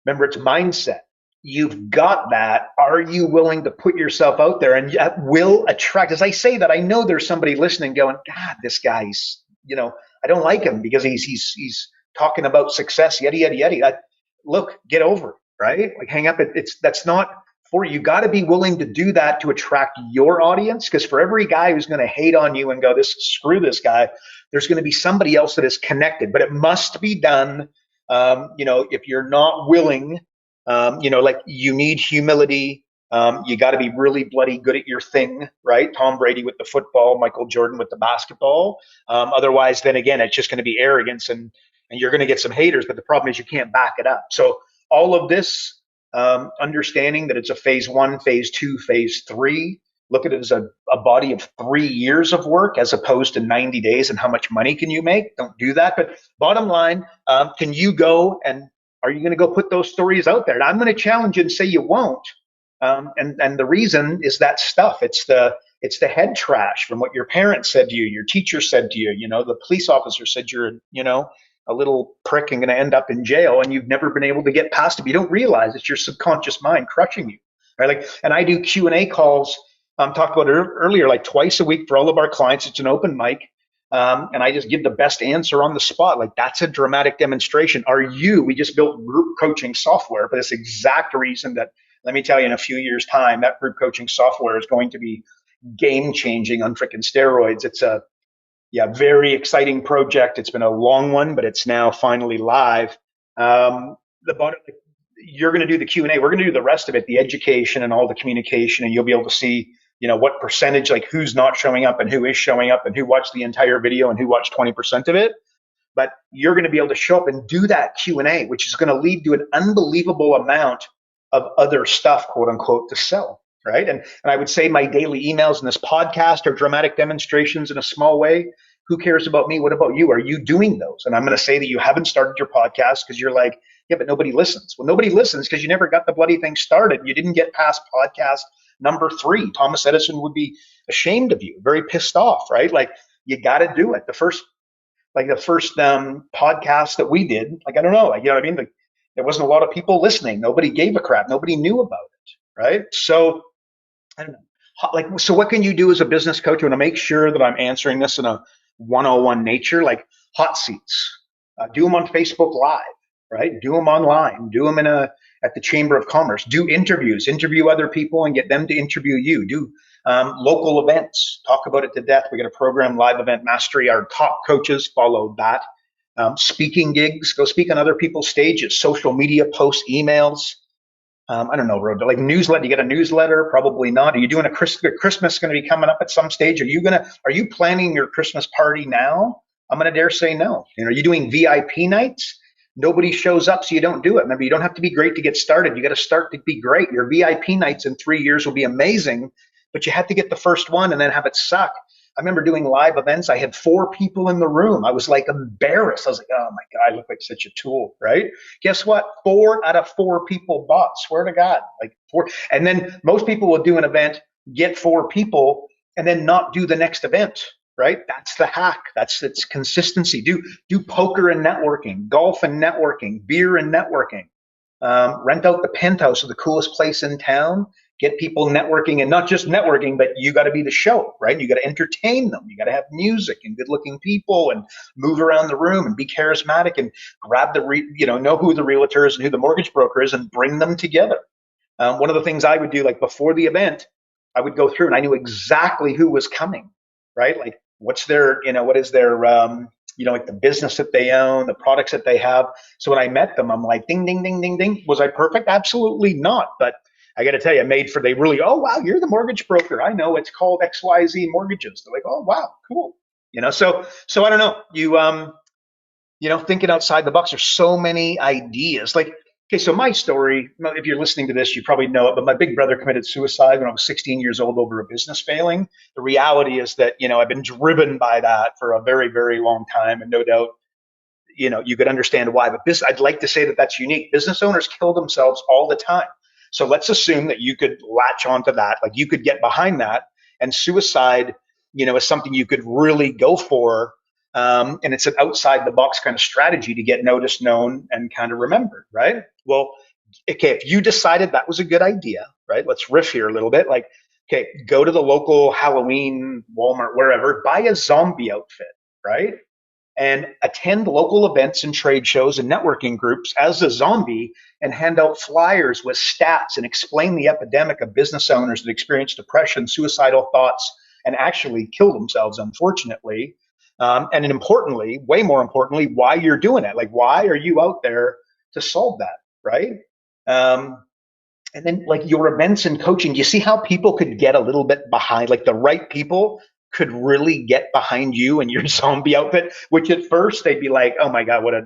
Remember, it's mindset. You've got that. Are you willing to put yourself out there? And that will attract. As I say that, I know there's somebody listening going, God, this guy's, I don't like him because he's talking about success, yada. Look, get over it, right? Like hang up. That's not for you. You got to be willing to do that to attract your audience. Because for every guy who's going to hate on you and go, screw this guy, there's going to be somebody else that is connected. But it must be done. If you're not willing, you need humility. You got to be really bloody good at your thing, right? Tom Brady with the football, Michael Jordan with the basketball. Otherwise, then again, it's just going to be arrogance and you're going to get some haters. But the problem is you can't back it up. So all of this, understanding that it's a phase 1, phase 2, phase 3. Look at it as a body of 3 years of work as opposed to 90 days and how much money can you make? Don't do that. But bottom line, can you go and are you going to go put those stories out there? And I'm going to challenge you and say you won't. And the reason is that stuff. It's the head trash from what your parents said to you, your teacher said to you, the police officer said you're, a little prick and going to end up in jail and you've never been able to get past it. You don't realize it's your subconscious mind crushing you, right? Like, and I do Q&A calls. Talked about it earlier, like twice a week for all of our clients. It's an open mic. And I just give the best answer on the spot. Like that's a dramatic demonstration. We just built group coaching software for this exact reason that let me tell you, in a few years' time, that group coaching software is going to be game changing on freaking steroids. It's a very exciting project. It's been a long one, but it's now finally live. You're going to do the Q&A. We're going to do the rest of it, the education and all the communication, and you'll be able to see, what percentage, like who's not showing up and who is showing up and who watched the entire video and who watched 20% of it. But you're going to be able to show up and do that Q&A, which is going to lead to an unbelievable amount of other stuff, quote unquote, to sell. Right. And I would say my daily emails and this podcast are dramatic demonstrations in a small way. Who cares about me? What about you? Are you doing those? And I'm going to say that you haven't started your podcast because you're like, yeah, but nobody listens. Well, nobody listens because you never got the bloody thing started. You didn't get past podcast number 3. Thomas Edison would be ashamed of you, very pissed off, right? Like, you got to do it. The first podcast that we did, like, I don't know, like, you know what I mean? Like, there wasn't a lot of people listening. Nobody gave a crap. Nobody knew about it, right? So, I don't know. Like, so what can you do as a business coach? I want to make sure that I'm answering this in a 101 nature, like hot seats. Do them on Facebook Live, right? Do them online. Do them at the Chamber of Commerce. Do interviews. Interview other people and get them to interview you. Do local events. Talk about it to death. We got a program, Live Event Mastery. Our top coaches follow that. Speaking gigs. Go speak on other people's stages. Social media posts, emails. I don't know, like newsletter. You get a newsletter? Probably not. Are you doing a Christmas going to be coming up at some stage? Are you planning your Christmas party now? I'm going to dare say no. Are you doing VIP nights? Nobody shows up, so you don't do it. Remember, you don't have to be great to get started. You got to start to be great. Your VIP nights in 3 years will be amazing, but you have to get the first one and then have it suck. I remember doing live events. I had 4 people in the room. I was like embarrassed. I was like, oh my God, I look like such a tool, right? Guess what? 4 out of 4 people bought. Swear to God, like 4. And then most people will do an event, get 4 people, and then not do the next event, right? That's the hack. It's consistency. Do poker and networking, golf and networking, beer and networking. Rent out the penthouse of the coolest place in town. Get people networking, and not just networking, but you got to be the show, right? You got to entertain them. You got to have music and good-looking people, and move around the room and be charismatic, and grab know who the realtor is and who the mortgage broker is, and bring them together. One of the things I would do, like before the event, I would go through and I knew exactly who was coming, right? Like what is their like the business that they own, the products that they have. So when I met them, I'm like, ding, ding, ding, ding, ding. Was I perfect? Absolutely not. But I got to tell you, oh, wow, you're the mortgage broker. I know, it's called XYZ Mortgages. They're like, oh, wow, cool. So I don't know. Thinking outside the box. There's so many ideas. Like, okay, so my story, if you're listening to this, you probably know it, but my big brother committed suicide when I was 16 years old over a business failing. The reality is that, I've been driven by that for a very, very long time. And no doubt, you could understand why. But I'd like to say that that's unique. Business owners kill themselves all the time. So let's assume that you could latch onto that, like you could get behind that, and suicide, is something you could really go for. And it's an outside the box kind of strategy to get noticed, known, and kind of remembered, right? Well, okay, if you decided that was a good idea, right? Let's riff here a little bit. Like, okay, go to the local Halloween, Walmart, wherever, buy a zombie outfit, right? And attend local events and trade shows and networking groups as a zombie, and hand out flyers with stats and explain the epidemic of business owners that experience depression, suicidal thoughts, and actually kill themselves, unfortunately. And importantly, way more importantly, why you're doing it. Like, why are you out there to solve that, right? And then, like, your events and coaching, you see how people could get a little bit behind, like the right people could really get behind you and your zombie outfit, which at first they'd be like, oh my God, what a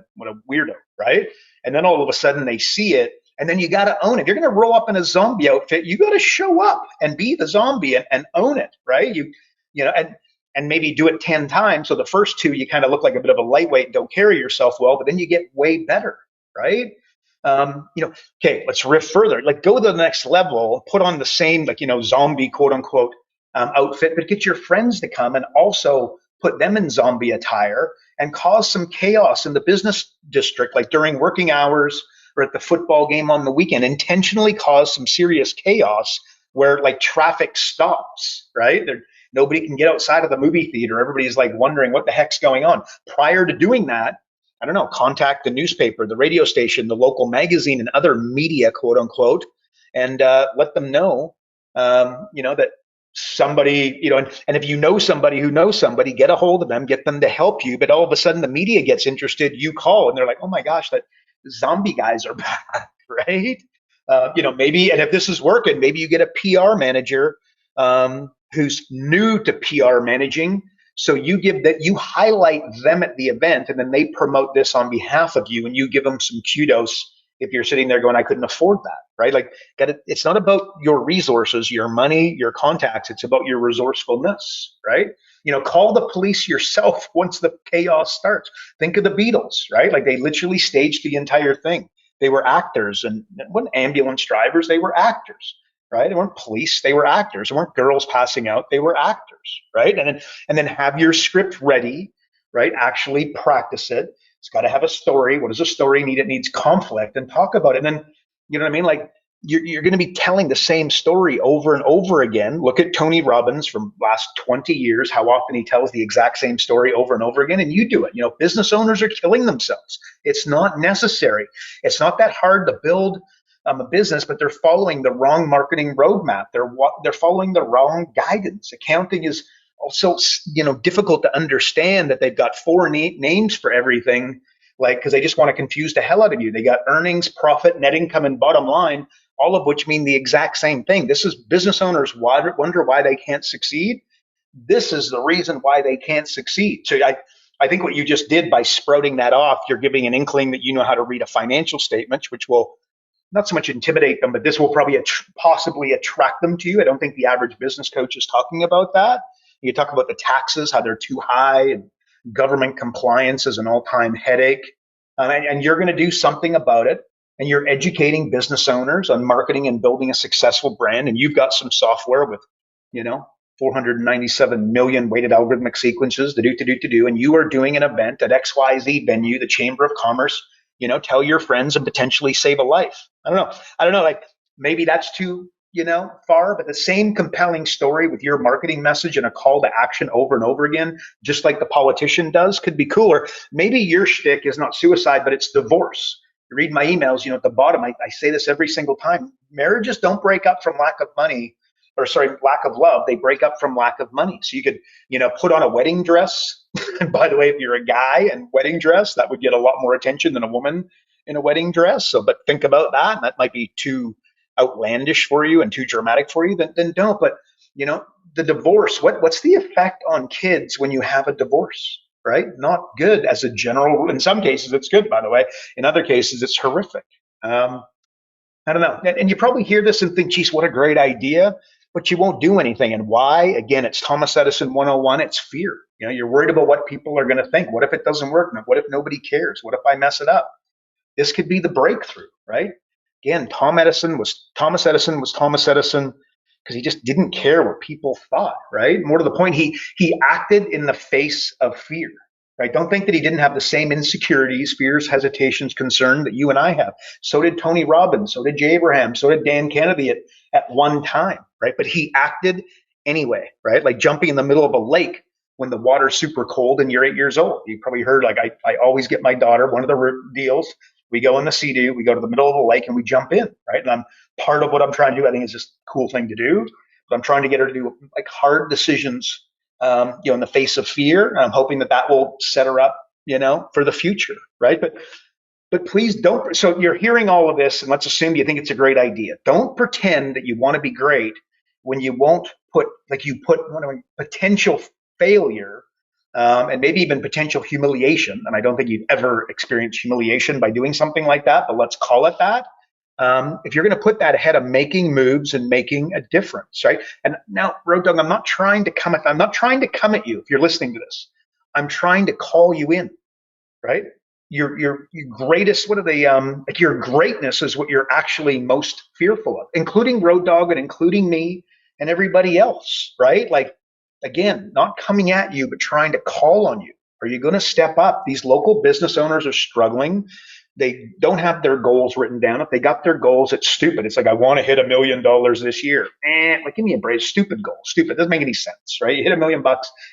weirdo, right? And then all of a sudden they see it, and then you got to own it. If you're going to roll up in a zombie outfit, you got to show up and be the zombie and own it, right? And maybe do it 10 times. So the first 2, you kind of look like a bit of a lightweight, don't carry yourself well, but then you get way better, right? Okay, let's riff further. Like, go to the next level, put on the same, zombie, quote unquote, outfit, but get your friends to come and also put them in zombie attire and cause some chaos in the business district, like during working hours or at the football game on the weekend. Intentionally cause some serious chaos where, like, traffic stops, right? Nobody can get outside of the movie theater. Everybody's like wondering what the heck's going on. Prior to doing that, I don't know, contact the newspaper, the radio station, the local magazine, and other media, quote unquote, and let them know, that somebody, and if you know somebody who knows somebody, get a hold of them, get them to help you. But all of a sudden the media gets interested, you call and they're like, oh my gosh, that zombie guys are back, right? Maybe, and if this is working, maybe you get a PR manager who's new to PR managing. So you highlight them at the event, and then they promote this on behalf of you, and you give them some kudos if you're sitting there going, I couldn't afford that, right? Like, it's not about your resources, your money, your contacts. It's about your resourcefulness, right? Call the police yourself once the chaos starts. Think of the Beatles, right? Like, they literally staged the entire thing. They were actors, and weren't ambulance drivers, they were actors, right? They weren't police, they were actors. They weren't girls passing out, they were actors, right? And then have your script ready, right? Actually practice it. It's got to have a story. What does a story need? It needs conflict, and talk about it. And then, you know what I mean? Like, you're going to be telling the same story over and over again. Look at Tony Robbins from last 20 years, how often he tells the exact same story over and over again, and you do it. Business owners are killing themselves. It's not necessary. It's not that hard to build a business, but they're following the wrong marketing roadmap. They're following the wrong guidance. Accounting is also, difficult to understand that they've got four names for everything, like, because they just want to confuse the hell out of you. They got earnings, profit, net income, and bottom line, all of which mean the exact same thing. This is business owners wonder why they can't succeed. This is the reason why they can't succeed. So I think what you just did by sprouting that off, you're giving an inkling that you know how to read a financial statement, which will not so much intimidate them, but this will probably possibly attract them to you. I don't think the average business coach is talking about that. You talk about the taxes, how they're too high, and government compliance is an all-time headache. And you're going to do something about it. And you're educating business owners on marketing and building a successful brand. And you've got some software with, 497 million weighted algorithmic sequences to do. And you are doing an event at XYZ venue, the Chamber of Commerce. Tell your friends and potentially save a life. I don't know. Like, maybe that's too far, but the same compelling story with your marketing message and a call to action over and over again, just like the politician does, could be cooler. Maybe your shtick is not suicide, but it's divorce. You read my emails, at the bottom, I say this every single time. Marriages don't break up from lack of money, lack of love. They break up from lack of money. So you could, put on a wedding dress. And by the way, if you're a guy in wedding dress, that would get a lot more attention than a woman in a wedding dress. So, but think about that. That might be too outlandish for you and too dramatic for you, then don't. But the divorce, what's the effect on kids when you have a divorce, right? Not good as a general rule. In some cases it's good, by the way. In other cases it's horrific. I don't know. And you probably hear this and think, geez, what a great idea, but you won't do anything. And why? Again, it's Thomas Edison 101. It's fear. You're worried about what people are going to think. What if it doesn't work? What if nobody cares? What if I mess it up? This could be the breakthrough, right? Again, Thomas Edison was Thomas Edison because he just didn't care what people thought, right? More to the point, he acted in the face of fear, right? Don't think that he didn't have the same insecurities, fears, hesitations, concern that you and I have. So did Tony Robbins, so did Jay Abraham, so did Dan Kennedy at one time, right? But he acted anyway, right? Like jumping in the middle of a lake when the water's super cold and you're 8 years old. You probably heard, like, I always get my daughter, one of the deals, we go in the Sea-Doo, we go to the middle of the lake and we jump in, right? And part of what I'm trying to do, I think, is just a cool thing to do. But I'm trying to get her to do like hard decisions, in the face of fear. And I'm hoping that will set her up, for the future, right? But please don't. So you're hearing all of this, and let's assume you think it's a great idea. Don't pretend that you want to be great when you won't put potential failure. And maybe even potential humiliation. And I don't think you've ever experienced humiliation by doing something like that, but let's call it that. If you're going to put that ahead of making moves and making a difference, right? And now, Road Dog, I'm not trying to come at you if you're listening to this. I'm trying to call you in, right? Your greatest, your greatness is what you're actually most fearful of, including Road Dog and including me and everybody else, right? Like, again, not coming at you, but trying to call on you. Are you going to step up? These local business owners are struggling. They don't have their goals written down. If they got their goals, it's stupid. It's like, I want to hit $1 million this year. Like, give me a break. Stupid goal. Stupid. Doesn't make any sense, right? You hit $1 million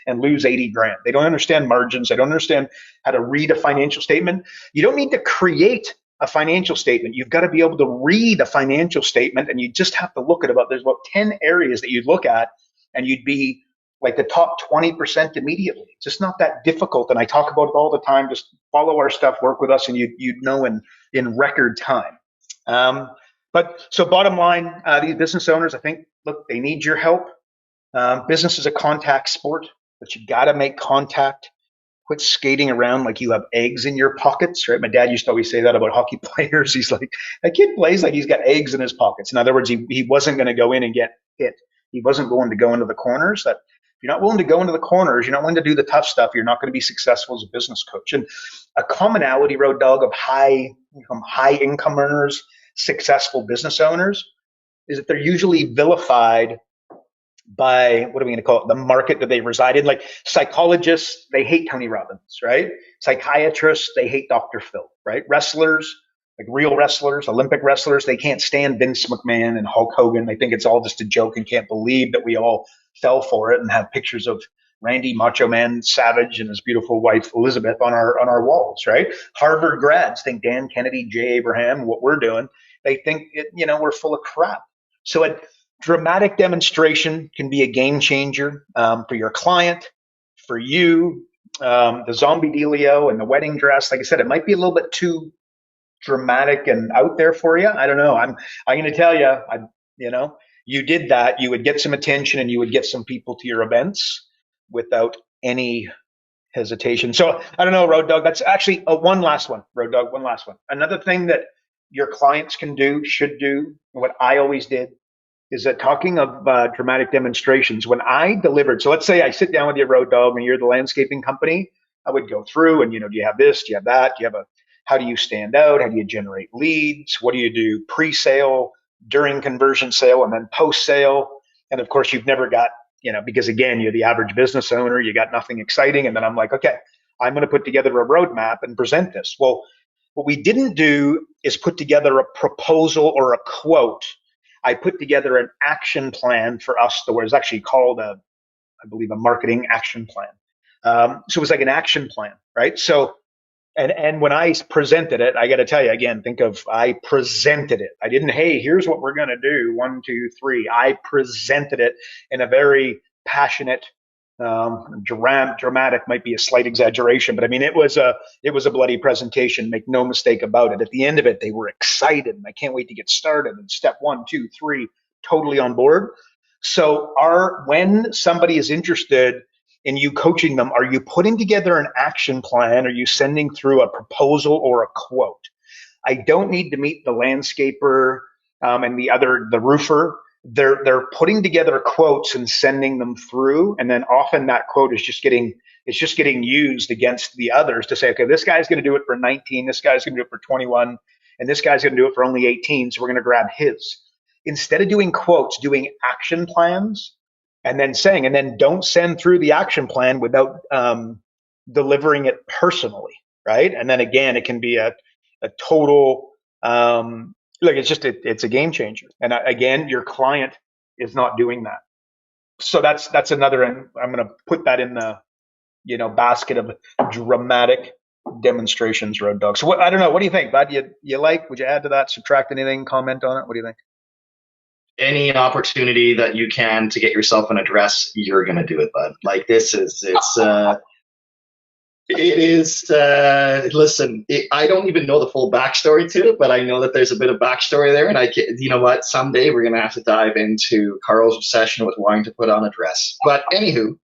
and lose 80 grand. They don't understand margins. They don't understand how to read a financial statement. You don't need to create a financial statement. You've got to be able to read a financial statement, and you just have to look at there's about 10 areas that you'd look at, and you'd be like the top 20% immediately. It's just not that difficult. And I talk about it all the time. Just follow our stuff, work with us, and you'd know in record time. But so bottom line, these business owners, I think, look, they need your help. Business is a contact sport, but you got to make contact. Quit skating around like you have eggs in your pockets, right? My dad used to always say that about hockey players. He's like, that kid plays like he's got eggs in his pockets. In other words, he wasn't going to go in and get hit. He wasn't going to go into the corners. That if you're not willing to go into the corners, you're not willing to do the tough stuff, you're not going to be successful as a business coach. And a commonality, Road Dog, of high income earners, successful business owners, is that they're usually vilified by, what are we going to call it, the market that they reside in. Like psychologists, they hate Tony Robbins, right? Psychiatrists, they hate Dr. Phil, right? Wrestlers, like real wrestlers, Olympic wrestlers, they can't stand Vince McMahon and Hulk Hogan. They think it's all just a joke and can't believe that we all fell for it, and have pictures of Randy Macho Man Savage and his beautiful wife Elizabeth on our walls, right? Harvard grads think Dan Kennedy, Jay Abraham, what we're doing, they think we're full of crap. So a dramatic demonstration can be a game changer for your client, for you. The zombie dealio and the wedding dress, like I said, it might be a little bit too dramatic and out there for you. I don't know. I'm going to tell you, you did that, you would get some attention and you would get some people to your events without any hesitation. So I don't know, Road Dog, that's actually one last one, Road Dog, one last one. Another thing that your clients can do, should do, what I always did, is that talking of dramatic demonstrations, when I delivered, so let's say I sit down with you, Road Dog, and you're the landscaping company, I would go through and, do you have this? Do you have that? Do you have how do you stand out? How do you generate leads? What do you do pre-sale, during conversion sale, and then post-sale? And of course, you've never got, because again, you're the average business owner, you got nothing exciting. And then I'm like, okay, I'm going to put together a roadmap and present this. Well, what we didn't do is put together a proposal or a quote. I put together an action plan for us. It was actually called I believe, a marketing action plan. So it was like an action plan, right? So, and when I presented it, I got to tell you again, I presented it. I didn't, hey, here's what we're going to do. 1, 2, 3. I presented it in a very passionate, dramatic might be a slight exaggeration, but I mean, it was a bloody presentation. Make no mistake about it. At the end of it, they were excited and I can't wait to get started. And step 1, 2, 3, totally on board. So when somebody is interested in you coaching them, are you putting together an action plan? Are you sending through a proposal or a quote? I don't need to meet the landscaper and the roofer. They're putting together quotes and sending them through, and then often that quote is just getting used against the others to say, okay, this guy's going to do it for 19, this guy's going to do it for 21, and this guy's going to do it for only 18, so we're going to grab his. Instead of doing quotes, doing action plans, and then don't send through the action plan without delivering it personally, right? And then again, it can be a total look. It's a game changer. And again, your client is not doing that. So that's another. And I'm going to put that in the basket of dramatic demonstrations, Road Dog. So I don't know. What do you think, bud? You like? Would you add to that? Subtract anything? Comment on it? What do you think? Any opportunity that you can to get yourself an address, you're going to do it, bud. Like listen, I don't even know the full backstory to it, but I know that there's a bit of backstory there. And you know what? Someday we're going to have to dive into Carl's obsession with wanting to put on a dress. But anywho,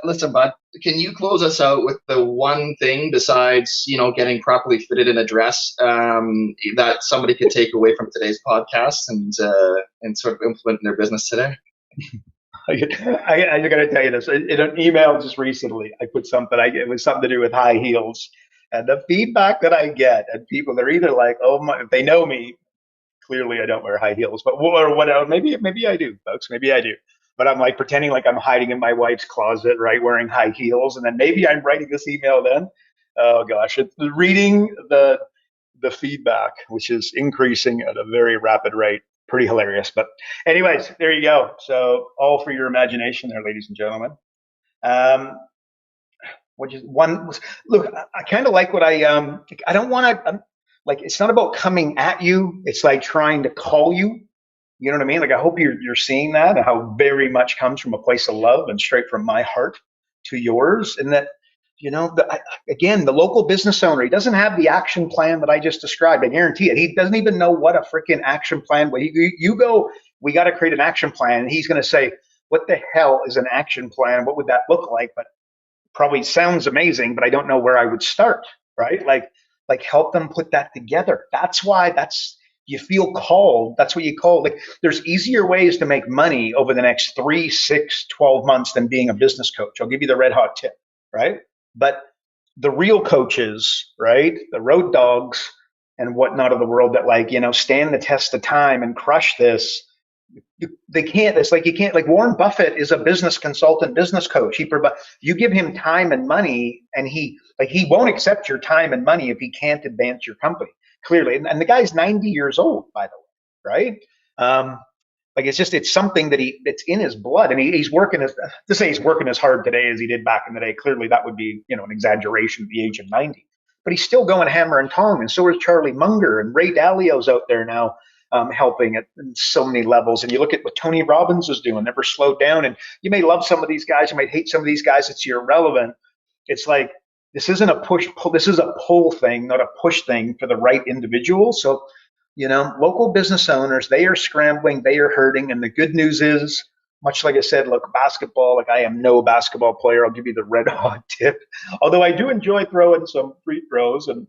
listen, bud, can you close us out with the one thing besides, getting properly fitted in a dress that somebody could take away from today's podcast and sort of implement in their business today? I got to tell you this. In an email just recently, I put something. It was something to do with high heels, and the feedback that I get, and people, they're either like, "Oh my," if they know me, clearly I don't wear high heels, but or whatever. Maybe I do, folks. Maybe I do. But I'm like pretending like I'm hiding in my wife's closet, right, wearing high heels, and then maybe I'm writing this email. Then, oh gosh, it's reading the feedback, which is increasing at a very rapid rate. Pretty hilarious. But anyways, there you go. So all for your imagination there, ladies and gentlemen. Look, I kind of like what I don't want to, like, it's not about coming at you. It's like trying to call you. You know what I mean? Like, I hope you're seeing that, and how very much comes from a place of love and straight from my heart to yours. And that, again, the local business owner, he doesn't have the action plan that I just described. I guarantee it. He doesn't even know what a freaking action plan. You go, we got to create an action plan. And he's going to say, what the hell is an action plan? What would that look like? But probably sounds amazing, but I don't know where I would start, right? Like help them put that together. You feel called. That's what you call, like, there's easier ways to make money over the next 3, 6, 12 months than being a business coach. I'll give you the red hot tip, right? But the real coaches, right? The road dogs and whatnot of the world that, like, stand the test of time and crush this. They can't. It's like, you can't. Like, Warren Buffett is a business consultant, business coach. You give him time and money, and he won't accept your time and money if he can't advance your company, clearly. And the guy's 90 years old, by the way, right? Like, it's something that it's in his blood, and he's working to say he's working as hard today as he did back in the day. Clearly, that would be an exaggeration at the age of 90. But he's still going hammer and tong, and so is Charlie Munger, and Ray Dalio's out there now. Helping at so many levels. And you look at what Tony Robbins is doing, never slowed down. And you may love some of these guys, you might hate some of these guys, it's irrelevant. It's like, this isn't a push-pull, this is a pull thing, not a push thing for the right individual. So, local business owners, they are scrambling, they are hurting. And the good news is, much like I said, look, basketball, like, I am no basketball player. I'll give you the red hot tip. Although I do enjoy throwing some free throws, and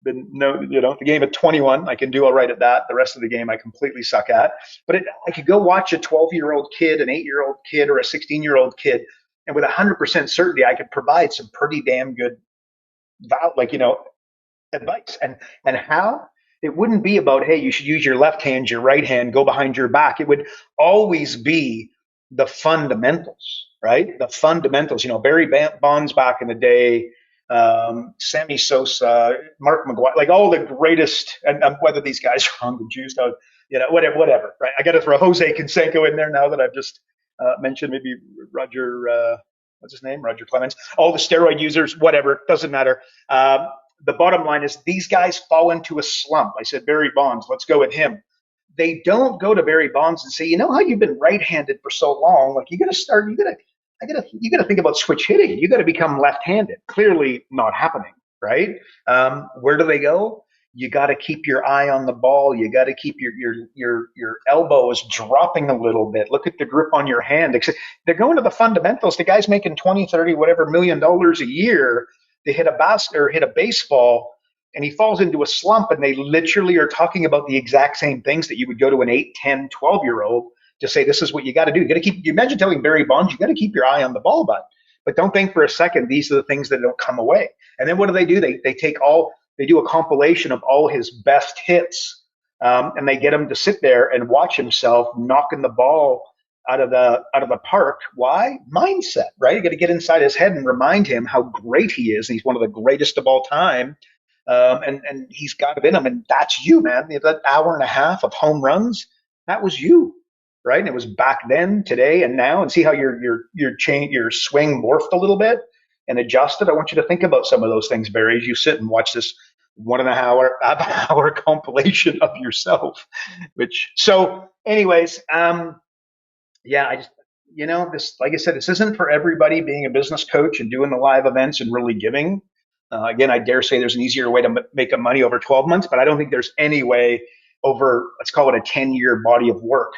the game at 21, I can do all right at that. The rest of the game, I completely suck at. But I could go watch a 12-year-old kid, an 8-year-old kid, or a 16-year-old kid, and with 100% certainty, I could provide some pretty damn good, advice. And how? It wouldn't be about, hey, you should use your left hand, your right hand, go behind your back. It would always be the fundamentals, right? The fundamentals. Barry Bonds back in the day, Sammy Sosa, Mark McGuire, like all the greatest, and whether these guys are on the juice, whatever, right? I got to throw Jose Canseco in there now that I've just mentioned, maybe Roger, what's his name? Roger Clemens, all the steroid users, whatever, doesn't matter. The bottom line is, these guys fall into a slump. I said, Barry Bonds, let's go with him. They don't go to Barry Bonds and say, how you've been right-handed for so long, like, you got to think about switch hitting. You got to become left-handed. Clearly not happening, right? Where do they go? You got to keep your eye on the ball. You got to keep your elbows dropping a little bit. Look at the grip on your hand. They're going to the fundamentals. The guy's making 20, 30, whatever $1 million a year. They hit a baseball, and he falls into a slump, and they literally are talking about the exact same things that you would go to an 8, 10, 12-year-old to say, this is what you got to do. You got to you imagine telling Barry Bonds, you got to keep your eye on the ball, but don't think for a second these are the things that don't come away. And then what do? They do a compilation of all his best hits, and they get him to sit there and watch himself knocking the ball out of the park. Why? Mindset, right? You got to get inside his head and remind him how great he is. And he's one of the greatest of all time. And he's got it in him. And that's you, man. That hour and a half of home runs, that was you, right? And it was back then, today, and now. And see how your swing morphed a little bit and adjusted. I want you to think about some of those things, Barry, as you sit and watch this 1.5 hour compilation of yourself. Anyways, I just, this, like I said, this isn't for everybody, being a business coach and doing the live events and really giving. Again, I dare say there's an easier way to make money over 12 months, but I don't think there's any way over, let's call it a 10-year body of work,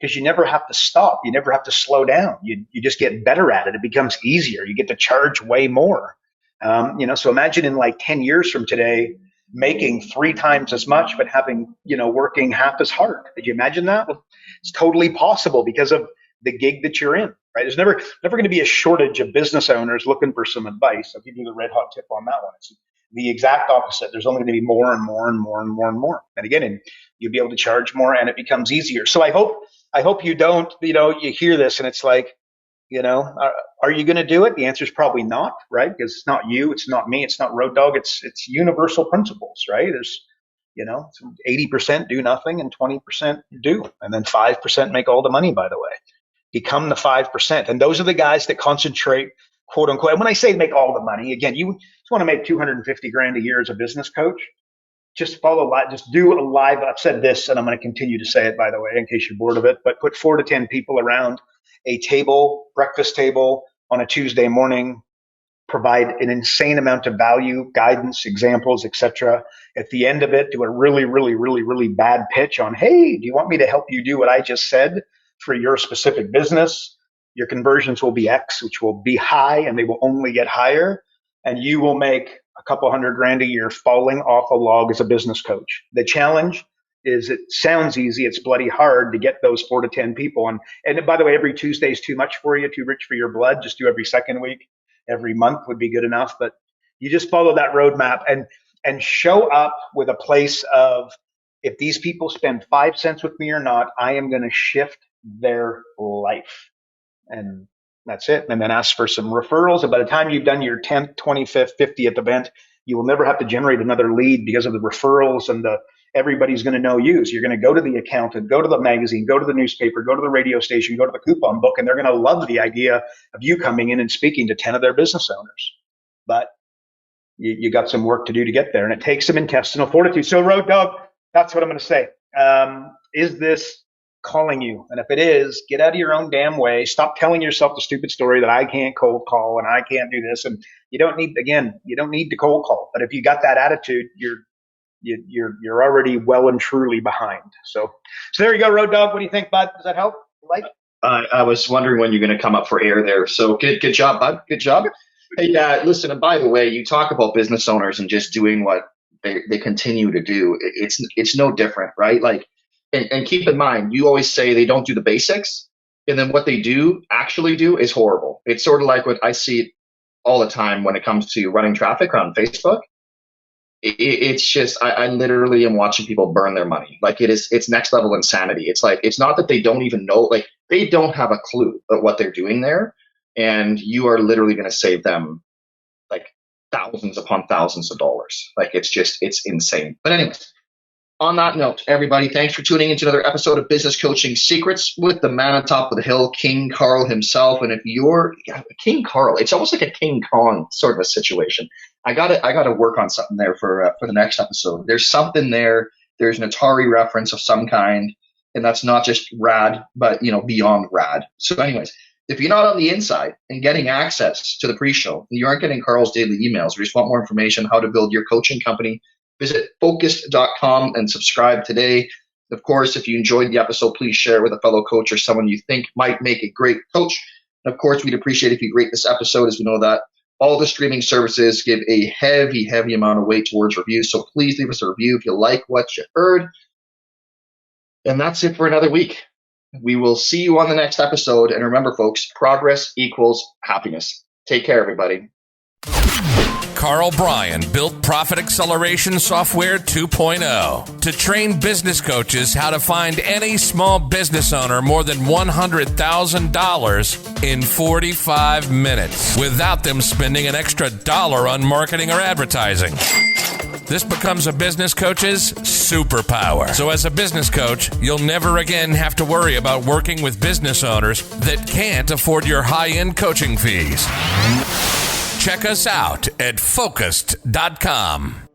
because you never have to stop. You never have to slow down. You just get better at it. It becomes easier. You get to charge way more. So imagine in like 10 years from today, making 3 times as much, but having, working half as hard. Could you imagine that? Well, it's totally possible because of the gig that you're in, right? There's never going to be a shortage of business owners looking for some advice. I'll give you the red hot tip on that one. It's the exact opposite. There's only going to be more and more and more and more and more. And again, you'll be able to charge more, and it becomes easier. So I hope you don't, you hear this and it's like, are you going to do it? The answer is probably not, right? Because it's not you, it's not me, it's not Road Dog. It's universal principles, right? There's, 80% do nothing and 20% do. And then 5% make all the money, by the way. Become the 5%. And those are the guys that concentrate, quote unquote. And when I say make all the money, again, you just want to make $250,000 a year as a business coach. just just do a live. I've said this and I'm going to continue to say it, by the way, in case you're bored of it, but put 4 to 10 people around a table, breakfast table on a Tuesday morning, provide an insane amount of value, guidance, examples, etc. At the end of it, do a really, really, really, really bad pitch on, hey, do you want me to help you do what I just said for your specific business? Your conversions will be X, which will be high, and they will only get higher. And you will make a couple $100,000 a year falling off a log as a business coach. The challenge is, it sounds easy, it's bloody hard to get those 4 to 10 people. And by the way, every Tuesday is too much for you, too rich for your blood. Just do every second week. Every month would be good enough, but you just follow that roadmap and show up with a place of, if these people spend 5 cents with me or not, I am going to shift their life. And that's it. And then ask for some referrals. And by the time you've done your 10th, 25th, 50th event, you will never have to generate another lead because of the referrals and everybody's going to know you. So you're going to go to the accountant, go to the magazine, go to the newspaper, go to the radio station, go to the coupon book, and they're going to love the idea of you coming in and speaking to 10 of their business owners. But you got some work to do to get there, and it takes some intestinal fortitude. So, Road Dog, that's what I'm going to say. Is this calling you? And if it is, get out of your own damn way. Stop telling yourself the stupid story that I can't cold call and I can't do this. And you don't need to cold call. But if you got that attitude, you're already well and truly behind. So there you go, Road Dog. What do you think, bud? Does that help? Like? I was wondering when you're going to come up for air there. So good job, bud. Good job. Hey, listen, and by the way, you talk about business owners and just doing what they continue to do. It's no different, right? Like, and keep in mind, you always say they don't do the basics, and then what they do actually do is horrible. It's sort of like what I see all the time when it comes to running traffic on Facebook. It's just, I literally am watching people burn their money. Like, it's next level insanity. It's like, it's not that they don't even know, like, they don't have a clue about what they're doing there. And you are literally going to save them like thousands upon thousands of dollars. Like, it's insane. But anyways, on that note, everybody, thanks for tuning into another episode of Business Coaching Secrets with the man on top of the hill, King Karl himself. And if you're King Karl, it's almost like a King Kong sort of a situation. I gotta work on something there for the next episode. There's something there. There's an Atari reference of some kind, and that's not just rad, but beyond rad. So anyways, if you're not on the inside and getting access to the pre-show, and you aren't getting Karl's daily emails, or just want more information on how to build your coaching company, visit focused.com and subscribe today. Of course, if you enjoyed the episode, please share it with a fellow coach or someone you think might make a great coach. And of course, we'd appreciate if you rate this episode, as we know that all the streaming services give a heavy, heavy amount of weight towards reviews. So please leave us a review if you like what you heard. And that's it for another week. We will see you on the next episode. And remember, folks, progress equals happiness. Take care, everybody. Karl Bryan built Profit Acceleration Software 2.0 to train business coaches how to find any small business owner more than $100,000 in 45 minutes without them spending an extra dollar on marketing or advertising. This becomes a business coach's superpower. So as a business coach, you'll never again have to worry about working with business owners that can't afford your high-end coaching fees. Check us out at focused.com.